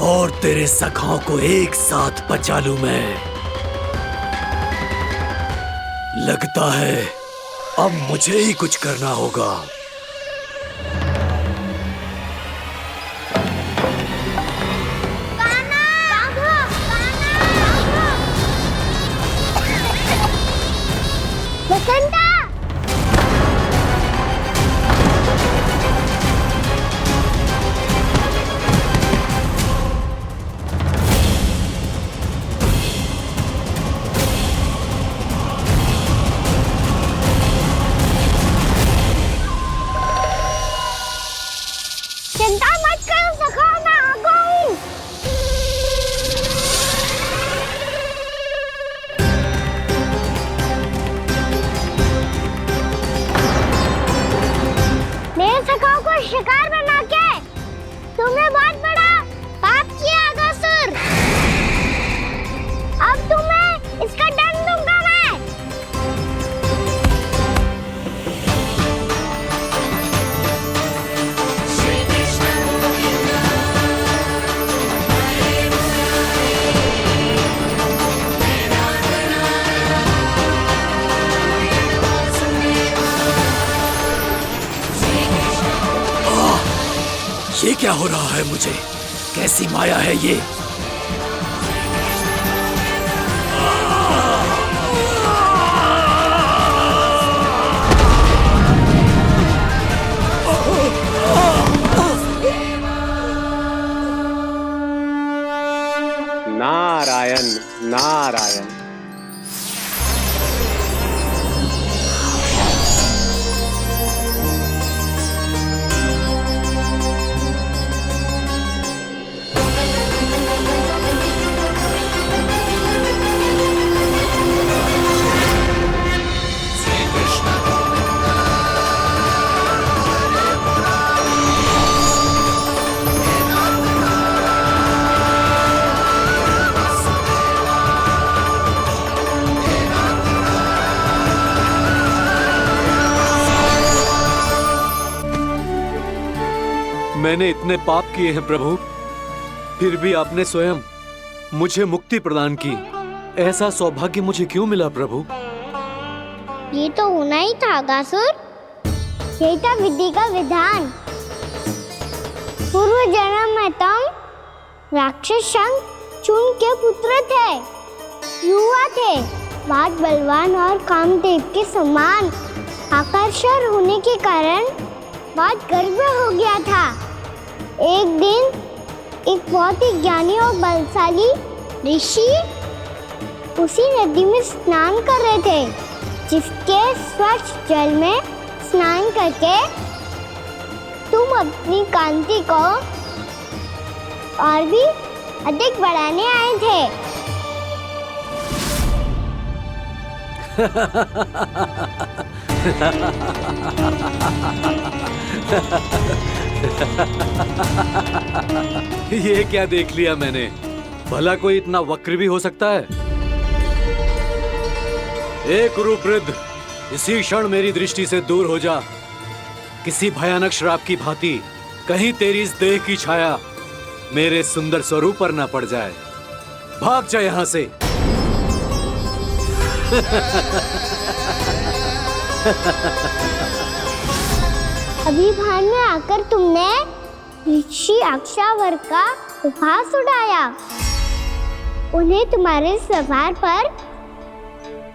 और तेरे सखाओं को एक साथ बचा लूं मैं। लगता है अब मुझे ही कुछ करना होगा। बसंता! चिंता मत करो सखा, मैं आ गई। मेरे सखाओं को शिकार बना के तुमने बहुत बड़ा पाप किया अगासुर। अब तुम्हें इसका दंड दूंगा मैं। ये क्या हो रहा है मुझे? कैसी माया है ये? नारायण नारायण। मैंने इतने पाप किए हैं प्रभु, फिर भी आपने स्वयं मुझे मुक्ति प्रदान की। ऐसा सौभाग्य मुझे क्यों मिला प्रभु? ये तो होना ही था अगासुर। यही था विधि का विधान। पूर्व जन्म में तुम राक्षस शंखचूड़ के पुत्र थे, युवा थे, बहुत बलवान और कामदेव के समान आकर्षण होने के कारण बहुत गर्व हो गया था। एक दिन एक बहुत ही ज्ञानी और बलशाली ऋषि उसी नदी में स्नान कर रहे थे, जिसके स्वच्छ जल में स्नान करके तुम अपनी कांति को और भी अधिक बढ़ाने आए थे। ये क्या देख लिया मैंने? भला कोई इतना वक्र भी हो सकता है? ए कुरुवृद्ध, इसी क्षण मेरी दृष्टि से दूर हो जा। किसी भयानक श्राप की भांति कहीं तेरी इस देह की छाया मेरे सुंदर स्वरूप पर न पड़ जाए। भाग जा यहाँ से। अभी भान में आकर तुमने ऋषि अक्षावर का उपहास उड़ाया। उन्हें तुम्हारे स्वभाव पर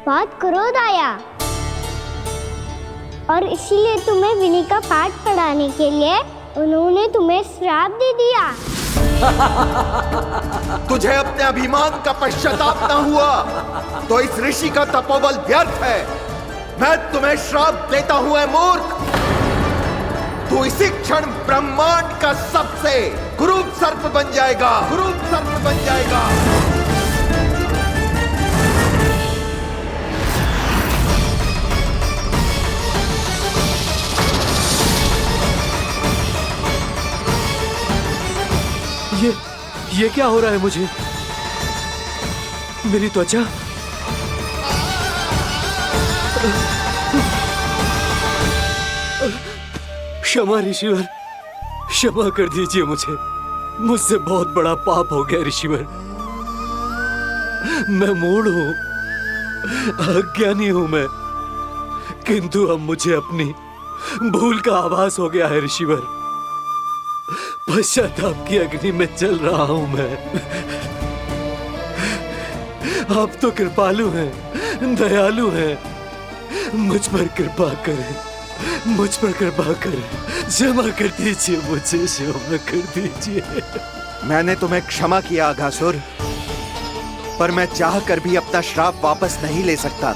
बहुत क्रोध आया और इसीलिए तुम्हें विनय का पाठ पढ़ाने के लिए उन्होंने तुम्हें श्राप दे दिया। तुझे अपने अभिमान का पश्चाताप न हुआ तो इस ऋषि का तपोबल व्यर्थ है। मैं तुम्हें श्राप देता हूं ऐ मूर्ख। तू इसी क्षण ब्रह्मांड का सबसे क्रूर सर्प बन जाएगा, क्रूर सर्प बन जाएगा। ये क्या हो रहा है मुझे? मेरी त्वचा क्षमा ऋषिवर, क्षमा कर दीजिए मुझे। मुझसे बहुत बड़ा पाप हो गया ऋषिवर। मैं मूढ़ हूं, अज्ञानी हूं मैं, किंतु अब मुझे अपनी भूल का आभास हो गया है ऋषिवर। पश्चाताप की अग्नि में जल रहा हूं मैं। आप तो कृपालु हैं, दयालु हैं, मुझ पर कृपा करें, मुझ पर कृपा करें, क्षमा कर दीजिए मुझे, क्षमा कर दीजिए। मैंने तुम्हें क्षमा किया अघासुर, पर मैं चाहकर भी अपना श्राप वापस नहीं ले सकता।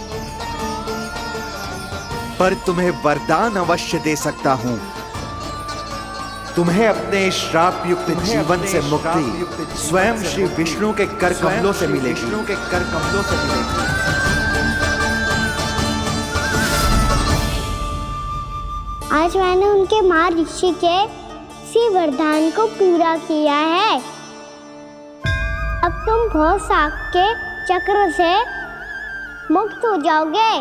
पर तुम्हें वरदान अवश्य दे सकता हूं। तुम्हें अपने श्राप युक्त जीवन से मुक्ति स्वयं श्री विष्णु के कर कमलों से मिलेगी। आज मैंने उनके माँ ऋषि के इसी वरदान को पूरा किया है। अब तुम भव साग के चक्र से मुक्त हो जाओगे।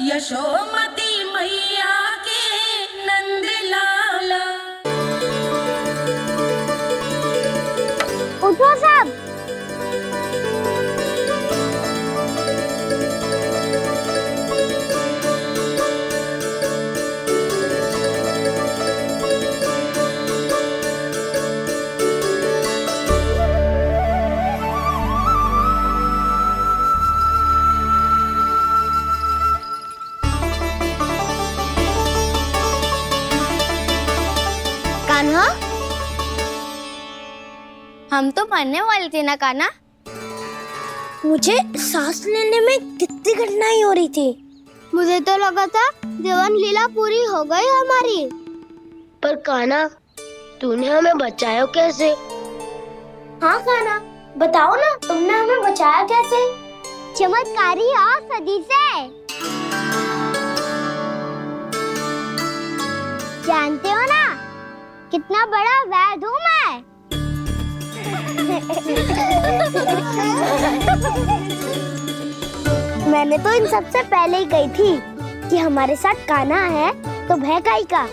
यशोमती मैया के नंद लाला। उठो सब। कान्हा, हम तो मरने वाले थे ना कान्हा? मुझे सांस लेने में कितनी कठिनाई हो रही थी। मुझे तो लगा था जीवन लीला पूरी हो गई हमारी। पर कान्हा, तूने हमें बचाया कैसे? हाँ कान्हा, बताओ ना, तुमने हमें बचाया कैसे? चमत्कारी और सदी से। जानते हो ना कितना बड़ा वैद हूँ मैं। मैंने तो इन सबसे पहले ही कही थी कि हमारे साथ कान्हा है तो भय काई का।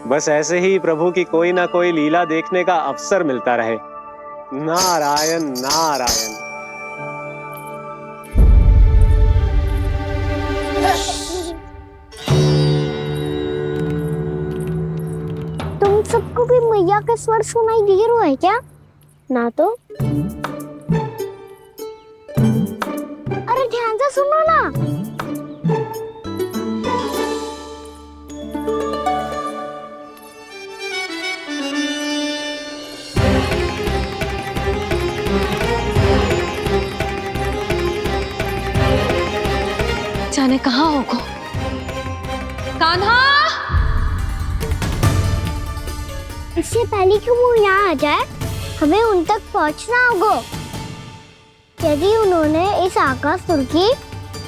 बस ऐसे ही प्रभु की कोई ना कोई लीला देखने का अवसर मिलता रहे। नारायण नारायण। तुम सबको भी मैया के स्वर सुनाई दे रहे हैं क्या? ना तो। अरे ध्यान से सुनो ना। जाने कहाँ होगा कान्हा। इससे पहले कि वो यहाँ आ जाए, हमें उन तक पहुँचना होगा। यदि उन्होंने इस आकासुर की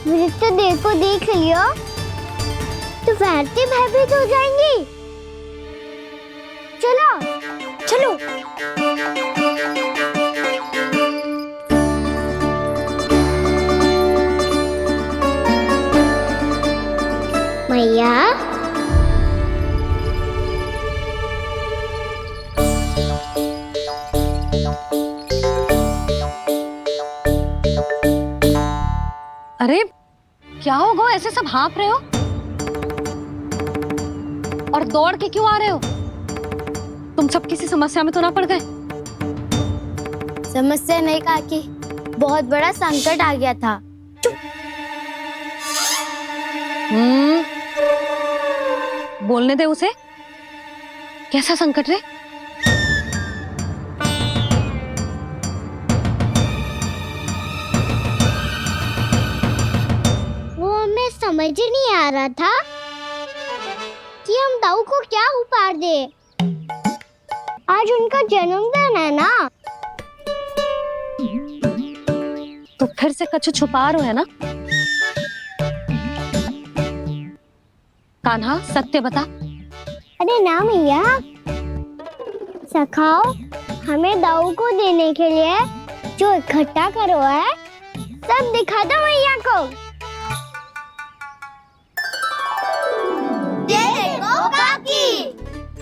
नृत्य देह को देख लिया तो वैरती भयभीत हो जाएंगी। चलो चलो। मैया, अरे क्या होगा, ऐसे सब हाँफ रहे हो और दौड़ के क्यों आ रहे हो? तुम सब किसी समस्या में तो ना पड़ गए? समस्या नहीं काकी, बहुत बड़ा संकट आ गया था। बोलने दे उसे। कैसा संकट रे? वो समझ ही नहीं आ रहा था कि हम दाऊ को क्या उपहार दे। आज उनका जन्मदिन है ना। तो फिर से कछु छुपा रहे है ना? कान्हा सत्य बता। अरे ना मैया, सखाओ हमें दाऊ को देने के लिए जो इकट्ठा करो है सब दिखा दो मैया को। ये देखो काकी,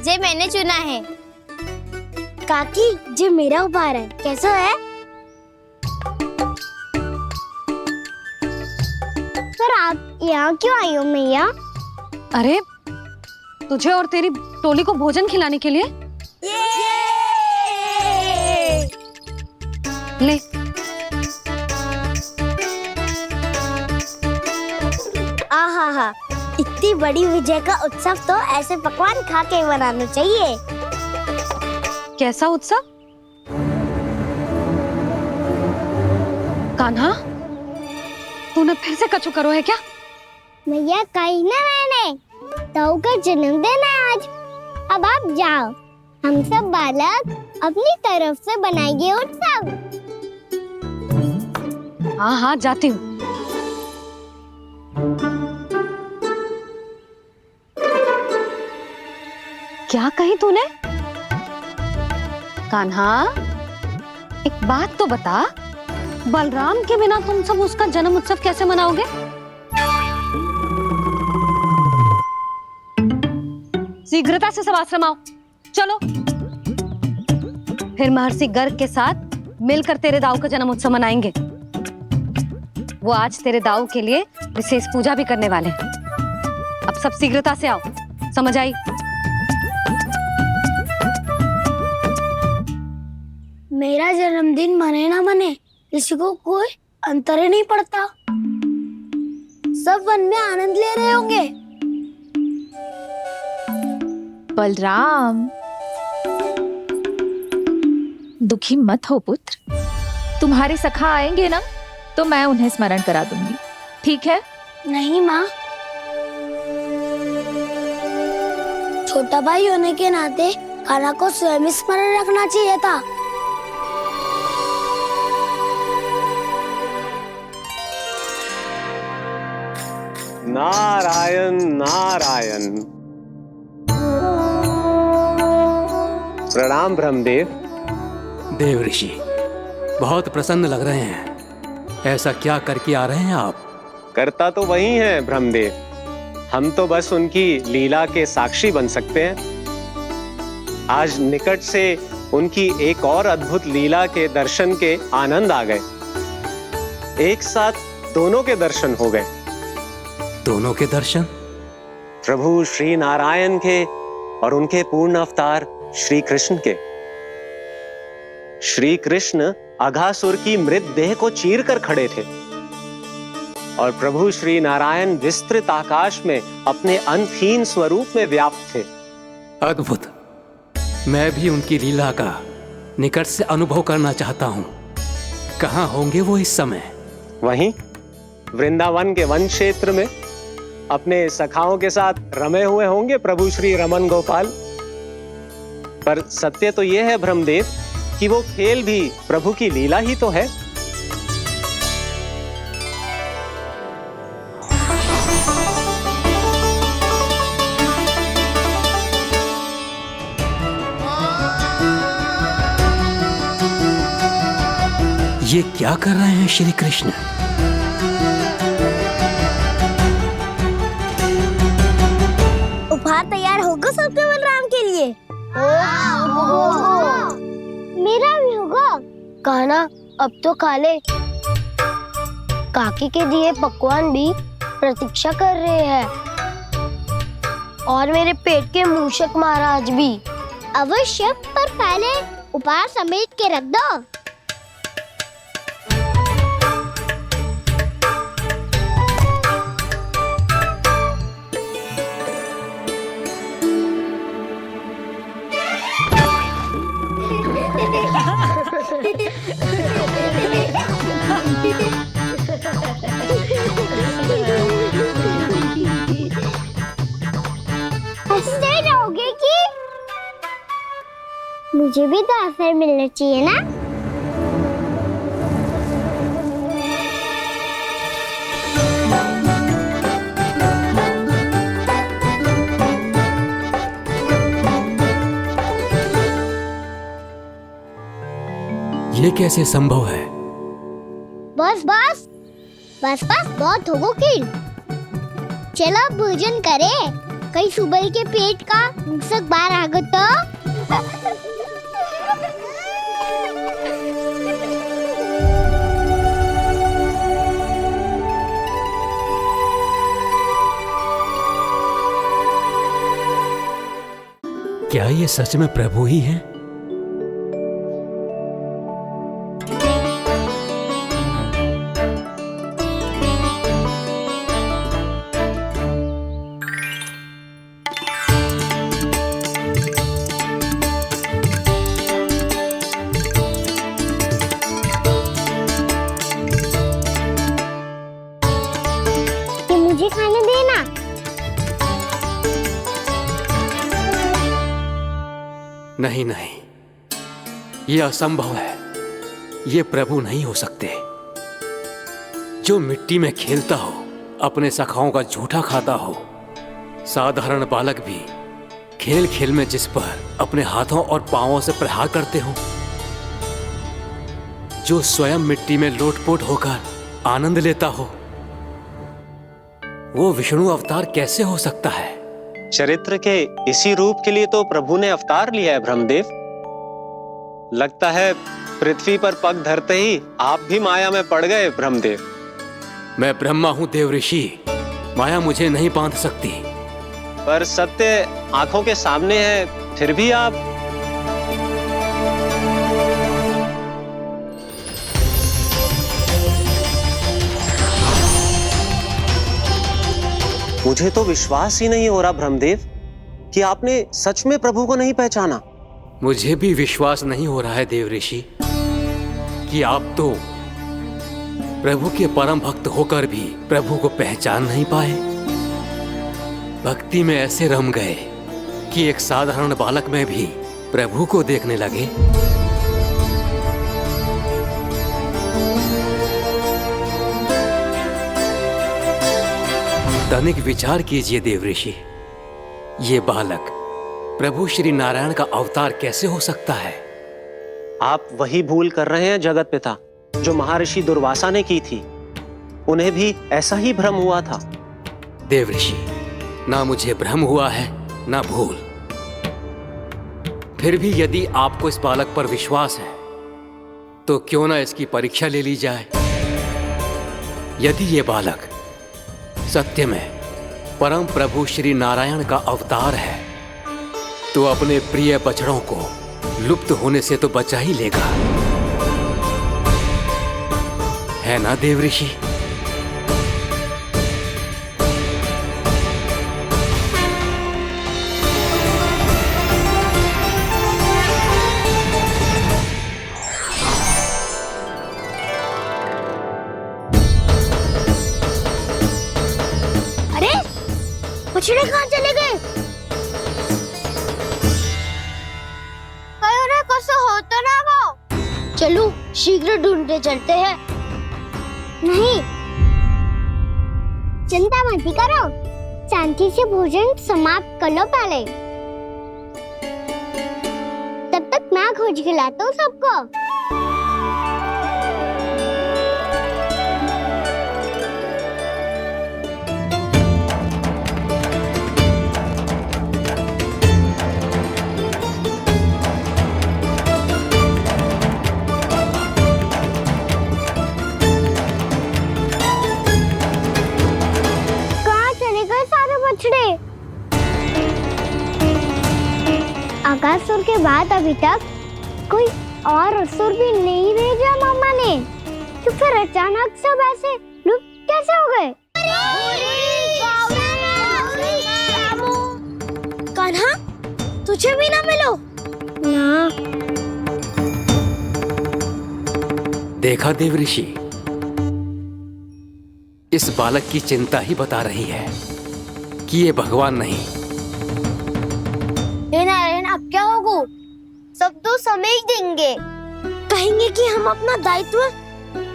जे मैंने चुना है। काकी जे मेरा उपहार है, कैसा है? पर आप यहाँ क्यों आई हो मैया? अरे तुझे और तेरी टोली को भोजन खिलाने के लिए। ले आहा, इतनी बड़ी विजय का उत्सव तो ऐसे पकवान खा के मनाना चाहिए। कैसा उत्सव? कान्हा तूने फिर से कछु करो है क्या? मैया कही ना मैंने, दाऊ का जन्मदिन है आज। अब आप जाओ, हम सब बालक अपनी तरफ से बनाएंगे उत्सव। हाँ हाँ जाती हूँ। क्या कही तूने? कान्हा एक बात तो बता, बलराम के बिना तुम सब उसका जन्म उत्सव कैसे मनाओगे? शीघ्रता से सब आश्रम आओ, चलो। फिर महर्षि गर्ग के साथ मिलकर तेरे दाऊ का जन्म उत्सव मनाएंगे। वो आज तेरे दाऊ के लिए विशेष पूजा भी करने वाले हैं। अब सब शीघ्रता से आओ, समझ आई? मेरा जन्मदिन मने ना मने, किसी को कोई अंतर ही नहीं पड़ता। सब वन में आनंद ले रहे होंगे। बलराम, दुखी मत हो पुत्र। तुम्हारे सखा आएंगे ना तो मैं उन्हें स्मरण करा दूंगी, ठीक है? नहीं माँ, छोटा भाई होने के नाते कान्हा को स्वयं स्मरण रखना चाहिए था। नारायण नारायण। प्रणाम ब्रह्मदेव। देव ऋषि बहुत प्रसन्न लग रहे हैं। ऐसा क्या करके आ रहे हैं आप? करता तो वही है ब्रह्मदेव, हम तो बस उनकी लीला के साक्षी बन सकते हैं। आज निकट से उनकी एक और अद्भुत लीला के दर्शन के आनंद आ गए। एक साथ दोनों के दर्शन हो गए। दोनों के दर्शन? प्रभु श्री नारायण के और उनके पूर्ण अवतार श्री कृष्ण के। श्री कृष्ण अघासुर की मृत देह को चीर कर खड़े थे और प्रभु श्री नारायण विस्तृत आकाश में अपने अंतहीन स्वरूप में व्याप्त थे। अद्भुत। मैं भी उनकी लीला का निकट से अनुभव करना चाहता हूँ। कहाँ होंगे वो इस समय? वहीं वृंदावन के वन क्षेत्र में अपने सखाओं के साथ रमे हुए होंगे प्रभु श्री रमन गोपाल। पर सत्य तो यह है ब्रह्मदेव कि वो खेल भी प्रभु की लीला ही तो है। ये क्या कर रहे हैं श्री कृष्ण? उपहार तैयार होगा सबके बलराम के लिए? मेरा भी होगा। कहना अब तो खा ले। काकी के दिए पकवान भी प्रतीक्षा कर रहे हैं और मेरे पेट के मूषक महाराज भी। अवश्य, पर पहले उपहार समेट के रख दो। मुझे भी तो अवसर मिलना चाहिए ना। ये कैसे संभव है? बस बस बस बस बहुत हो गई। चलो अब भोजन करे, कहीं सुबह के पेट का मुसक बाहर आ गया तो। क्या ये सच में प्रभु ही हैं? मुझे खाने देना। नहीं नहीं, ये असंभव है। ये प्रभु नहीं हो सकते। जो मिट्टी में खेलता हो, अपने सखाओं का झूठा खाता हो, साधारण बालक भी खेल खेल में जिस पर अपने हाथों और पांवों से प्रहार करते हो, जो स्वयं मिट्टी में लोटपोट होकर आनंद लेता हो, वो विष्णु अवतार कैसे हो सकता है? चरित्र के इसी रूप के लिए तो प्रभु ने अवतार लिया है ब्रह्मदेव। लगता है पृथ्वी पर पग धरते ही आप भी माया में पड़ गए ब्रह्मदेव। मैं ब्रह्मा हूं देव ऋषि, माया मुझे नहीं बांध सकती। पर सत्य आंखों के सामने है, फिर भी आप। मुझे तो विश्वास ही नहीं हो रहा ब्रह्मदेव कि आपने सच में प्रभु को नहीं पहचाना। मुझे भी विश्वास नहीं हो रहा है देव ऋषि कि आप तो प्रभु के परम भक्त होकर भी प्रभु को पहचान नहीं पाए। भक्ति में ऐसे रम गए कि एक साधारण बालक में भी प्रभु को देखने लगे। तनिक विचार कीजिए देव ऋषि, ये बालक प्रभु श्री नारायण का अवतार कैसे हो सकता है? आप वही भूल कर रहे हैं जगत पिता जो महर्षि दुर्वासा ने की थी। उन्हें भी ऐसा ही भ्रम हुआ था। देव ऋषि, ना मुझे भ्रम हुआ है ना भूल। फिर भी यदि आपको इस बालक पर विश्वास है तो क्यों ना इसकी परीक्षा ले ली जाए। यदि ये बालक सत्य में परम प्रभु श्री नारायण का अवतार है तो अपने प्रिय बछड़ों को लुप्त होने से तो बचा ही लेगा, है ना देव ऋषि? बछड़े कहाँ चले गए? हो तो ना वो। चलो शीघ्र ढूंढते चलते हैं। नहीं, चिंता मत करो, शांति से भोजन समाप्त कर लो पहले। तब तक मैं खोज के लाता हूँ सबको। आकासुर के बाद अभी तक कोई और असुर भी नहीं भेजा मामा ने, तो फिर अचानक सब ऐसे लुप्त कैसे हो गए? कान्हा, तुझे भी ना मिलो ना। देखा देव ऋषि, इस बालक की चिंता ही बता रही है कि ये भगवान नहीं। नारायण, अब क्या होगा? सब तो देंगे। कहेंगे कि हम अपना दायित्व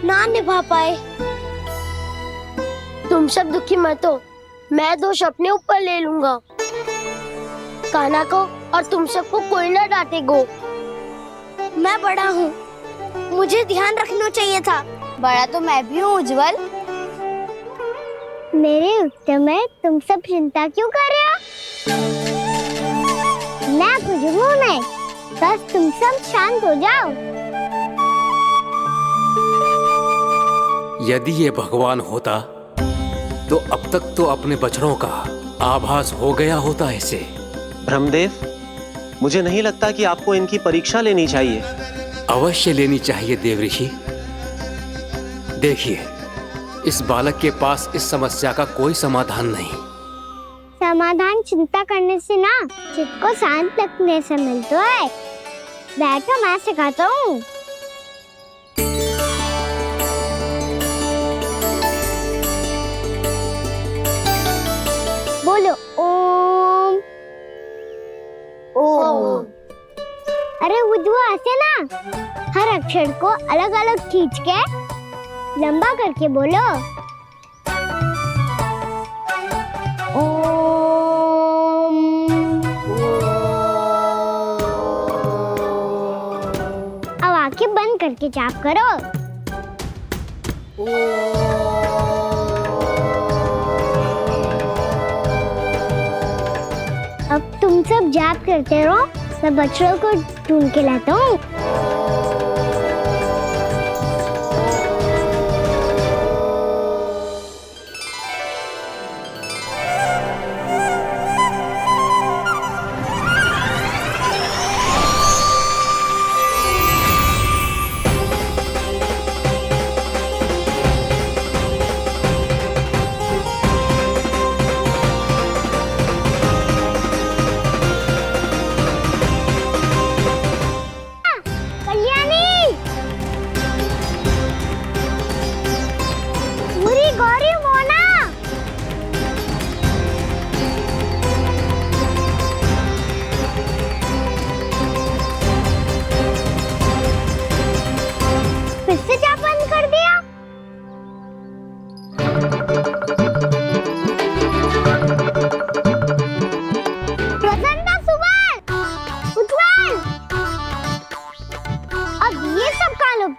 ना निभा पाए। तुम सब दुखी मत हो, मैं दोष अपने ऊपर ले लूंगा। कान्हा को और तुम सबको कोई ना डांटेगो। मैं बड़ा हूँ, मुझे ध्यान रखना चाहिए था। बड़ा तो मैं भी हूँ उज्जवल। मेरे उत्तर में तुम सब चिंता क्यों कर रहे हो? मैं कुछ हूँ नहीं, बस तुम सब शांत हो जाओ। यदि ये भगवान होता तो अब तक तो अपने बछड़ों का आभास हो गया होता इसे। ब्रह्मदेव, मुझे नहीं लगता कि आपको इनकी परीक्षा लेनी चाहिए। अवश्य लेनी चाहिए देवऋषि। देखिए, इस बालक के पास इस समस्या का कोई समाधान नहीं। समाधान चिंता करने से ना, चित्त को शांत रखने से मिलता है। बैठो, मैं सिखाता हूँ। बोलो ओम। ओम। अरे उज्जवा, ऐसे ना हर अक्षर को अलग अलग खींच के लंबा करके बोलो। ओम। अब आंखें बंद करके जाप करो। अब तुम सब जाप करते रहो, मैं बच्चों को ढूंढ के लाता हूँ।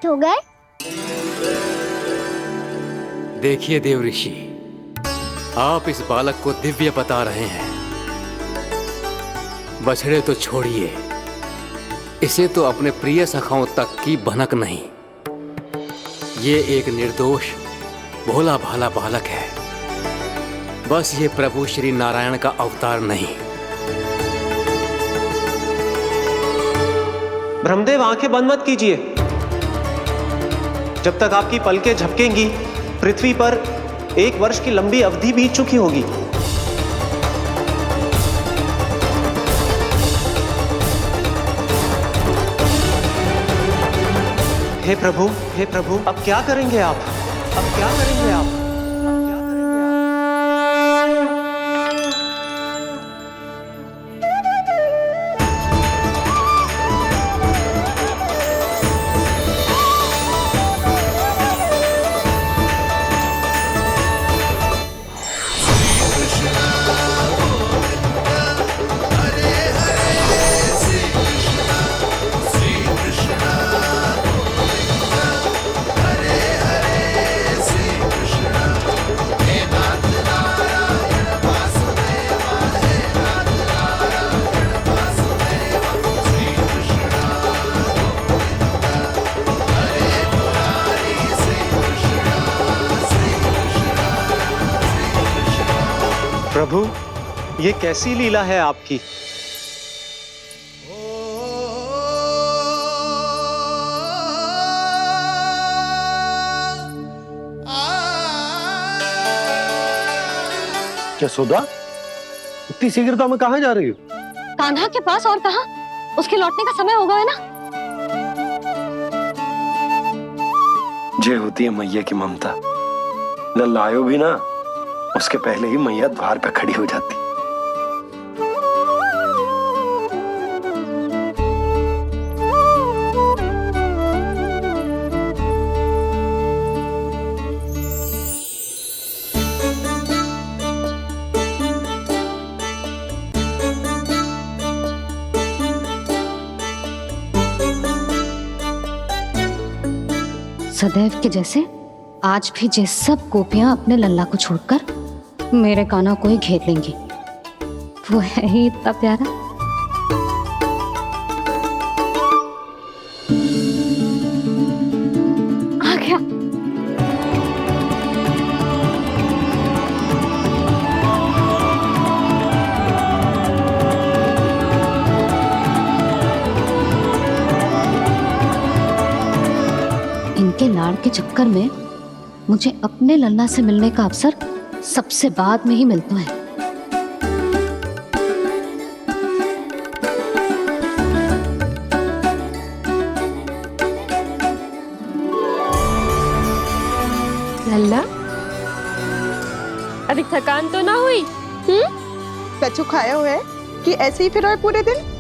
हो गए। देखिए देवऋषि, आप इस बालक को दिव्य बता रहे हैं। बछड़े तो छोड़िए, इसे तो अपने प्रिय सखाओं तक की भनक नहीं। ये एक निर्दोष भोला भाला बालक है, बस ये प्रभु श्री नारायण का अवतार नहीं। ब्रह्मदेव, आंखें बंद मत कीजिए। जब तक आपकी पलकें झपकेंगी, पृथ्वी पर 1 वर्ष की लंबी अवधि बीत चुकी होगी। हे प्रभु, अब क्या करेंगे आप? अब क्या करेंगे आप? प्रभु, ये कैसी लीला है आपकी? यशोदा, इतनी शीघ्रता में कहाँ जा रही हो? कान्हा के पास, और कहाँ? उसके लौटने का समय हो गया है ना। ये होती है मैया की ममता। न लायो भी ना, उसके पहले ही मैया द्वार पे खड़ी हो जाती। सदैव के जैसे आज भी ये सब गोपियां अपने लल्ला को छोड़कर मेरे कान्हा को ही घेर लेंगी। वो है ही इतना प्यारा। आ गया। इनके लाड़ के चक्कर में मुझे अपने लल्ला से मिलने का अवसर सबसे बाद में ही मिलता है। लल्ला, अधिक थकान तो ना हुई? कछु खाया हुआ है कि ऐसे ही फिर पूरे दिन?